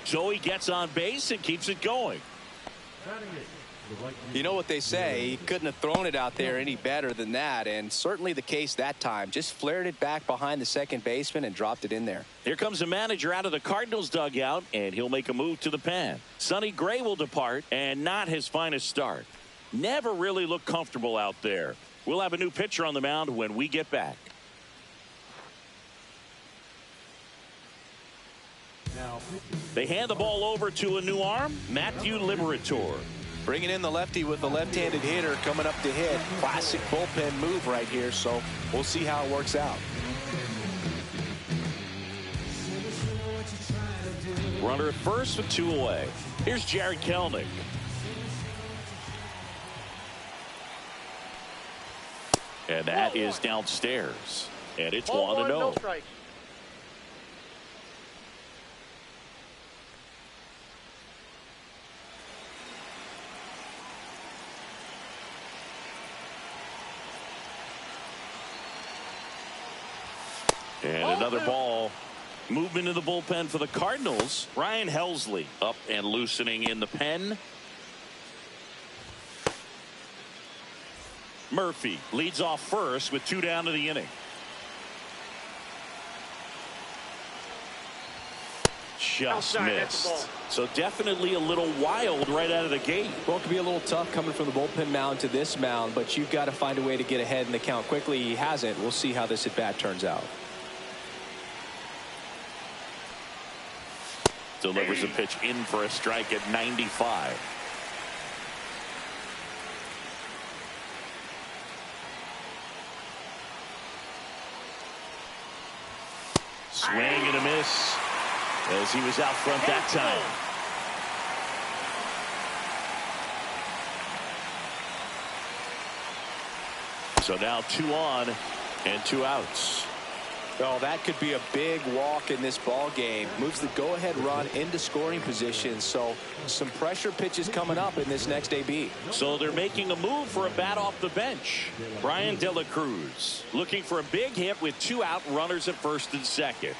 So he gets on base and keeps it going. You know what they say, he couldn't have thrown it out there any better than that, and certainly the case that time. Just flared it back behind the second baseman and dropped it in there. Here comes the manager out of the Cardinals dugout, and he'll make a move to the pen. Sonny Gray will depart, and not his finest start. Never really looked comfortable out there. We'll have a new pitcher on the mound when we get back. They hand the ball over to a new arm, Matthew Liberator. Bringing in the lefty with the left-handed hitter coming up to hit. Classic bullpen move right here, so we'll see how it works out. Runner at first with 2 away. Here's Jared Kelnick. And that is downstairs. And it's 1-0. No strikes. And another ball. Movement in the bullpen for the Cardinals. Ryan Helsley up and loosening in the pen. Murphy leads off first with 2 down to the inning. Just missed. So definitely a little wild right out of the gate. Well, it could be a little tough coming from the bullpen mound to this mound, but you've got to find a way to get ahead in the count quickly. He hasn't. We'll see how this at bat turns out. Delivers a pitch in for a strike at 95. Swing and a miss as he was out front that time. So now 2 on and 2 outs. Oh, that could be a big walk in this ball game. Moves the go-ahead run into scoring position. So some pressure pitches coming up in this next AB. So they're making a move for a bat off the bench. Brian De La Cruz looking for a big hit with 2 out, runners at first and second.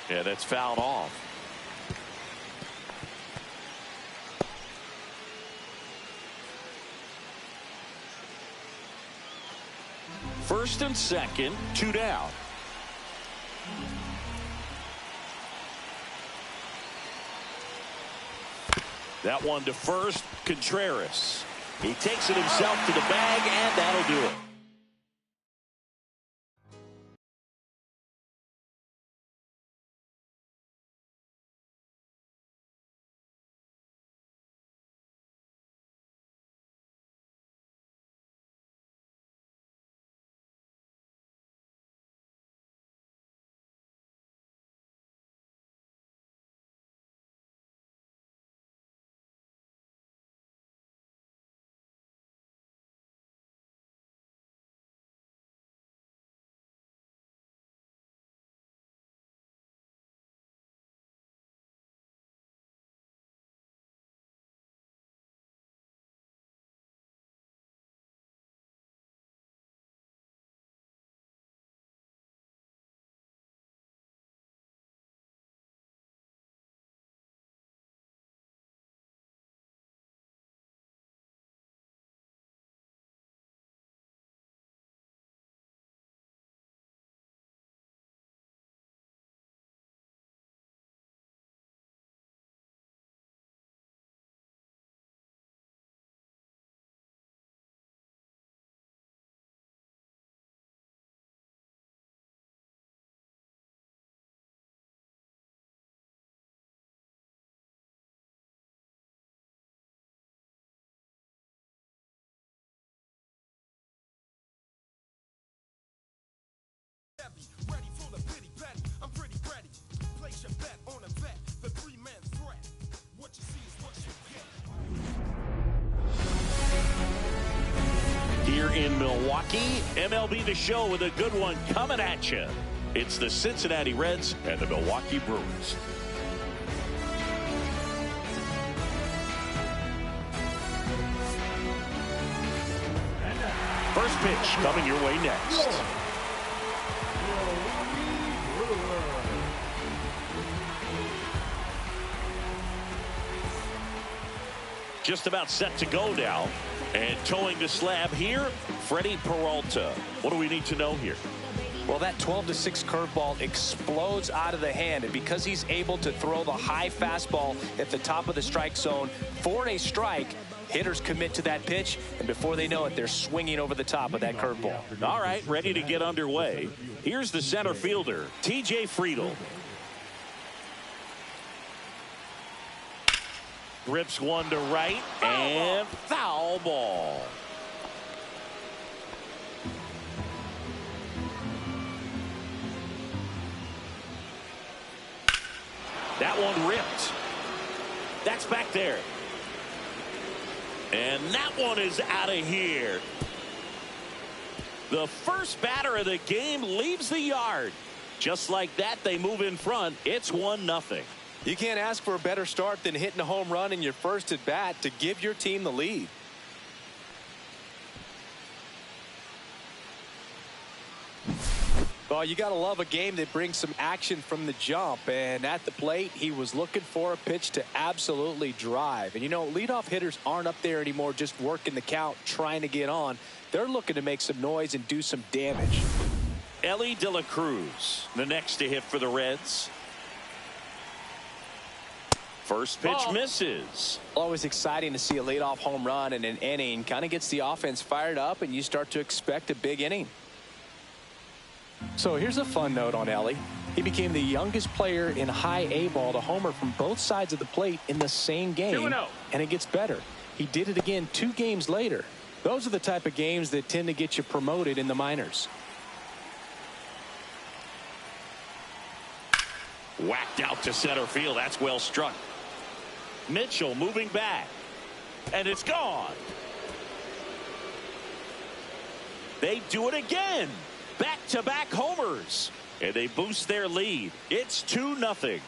Yeah, that's fouled off. First and second, 2 down. That one to first, Contreras. He takes it himself to the bag, and that'll do it. Ready for the pity petty. I'm pretty ready. Place your bet on a vet. The 3-man threat. What you see is what you get. Here in Milwaukee. MLB the Show with a good one coming at you. It's the Cincinnati Reds and the Milwaukee Brewers. First pitch coming your way next. Just about set to go now. And towing the slab here, Freddie Peralta. What do we need to know here? Well, that 12-6 curveball explodes out of the hand, and because he's able to throw the high fastball at the top of the strike zone for a strike, hitters commit to that pitch, and before they know it, they're swinging over the top of that curveball. All right, ready to get underway. Here's the center fielder, T.J. Friedl. Rips one to right, and foul ball. That one ripped. That's back there. And that one is out of here. The first batter of the game leaves the yard. Just like that, they move in front. It's 1-0. You can't ask for a better start than hitting a home run in your first at bat to give your team the lead. Well, you got to love a game that brings some action from the jump. And at the plate, he was looking for a pitch to absolutely drive. And, you know, leadoff hitters aren't up there anymore just working the count, trying to get on. They're looking to make some noise and do some damage. Ellie De La Cruz, the next to hit for the Reds. First pitch misses. Always exciting to see a leadoff home run in an inning. Kind of gets the offense fired up, and you start to expect a big inning. So here's a fun note on Ellie. He became the youngest player in high A ball to homer from both sides of the plate in the same game. 2-0. And it gets better. He did it again 2 games later. Those are the type of games that tend to get you promoted in the minors. Whacked out to center field. That's well struck. Mitchell moving back. And it's gone. They do it again. Back-to-back homers. And they boost their lead. It's 2-0.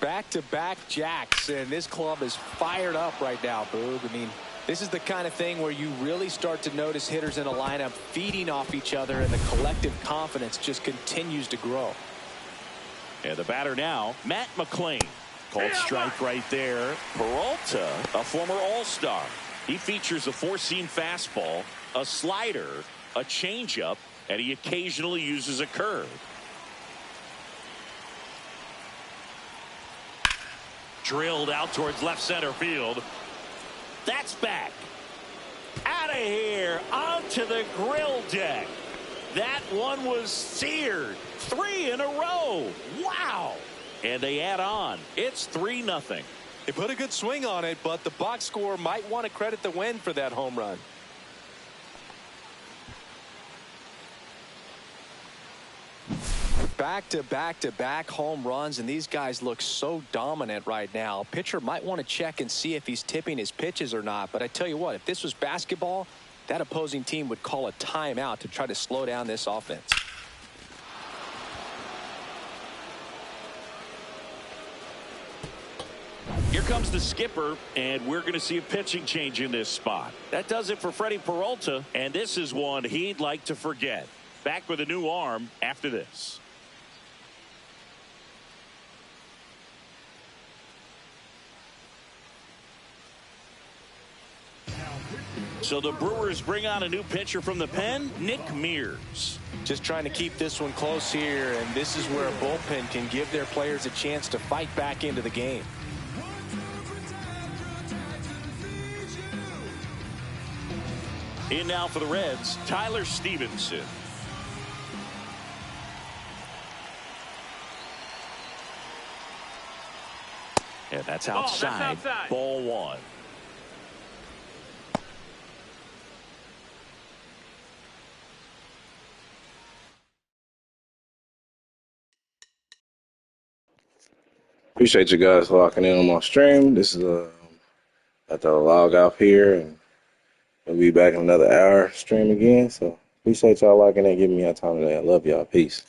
Back-to-back jacks, and this club is fired up right now, Boog. I mean, this is the kind of thing where you really start to notice hitters in a lineup feeding off each other, and the collective confidence just continues to grow. And the batter now, Matt McClain. Called strike right there. Peralta, a former All-Star. He features a 4-seam fastball, a slider, a changeup, and he occasionally uses a curve. Drilled out towards left center field. That's back. Out of here. Onto the grill deck. That one was seared. 3 in a row. Wow. And they add on. It's 3-0. They put a good swing on it, but the box score might want to credit the win for that home run. Back-to-back-to-back home runs, and these guys look so dominant right now. Pitcher might want to check and see if he's tipping his pitches or not, but I tell you what, if this was basketball, that opposing team would call a timeout to try to slow down this offense. Here comes the skipper, and we're going to see a pitching change in this spot. That does it for Freddie Peralta, and this is one he'd like to forget. Back with a new arm after this. So the Brewers bring on a new pitcher from the pen, Nick Mears. Just trying to keep this one close here, and this is where a bullpen can give their players a chance to fight back into the game. In now for the Reds, Tyler Stevenson. And that's outside. That's outside. Ball 1. Appreciate you guys locking in on my stream. This is got to log off here, and we'll be back in another hour stream again. So appreciate y'all locking in, giving me your time today. I love y'all. Peace.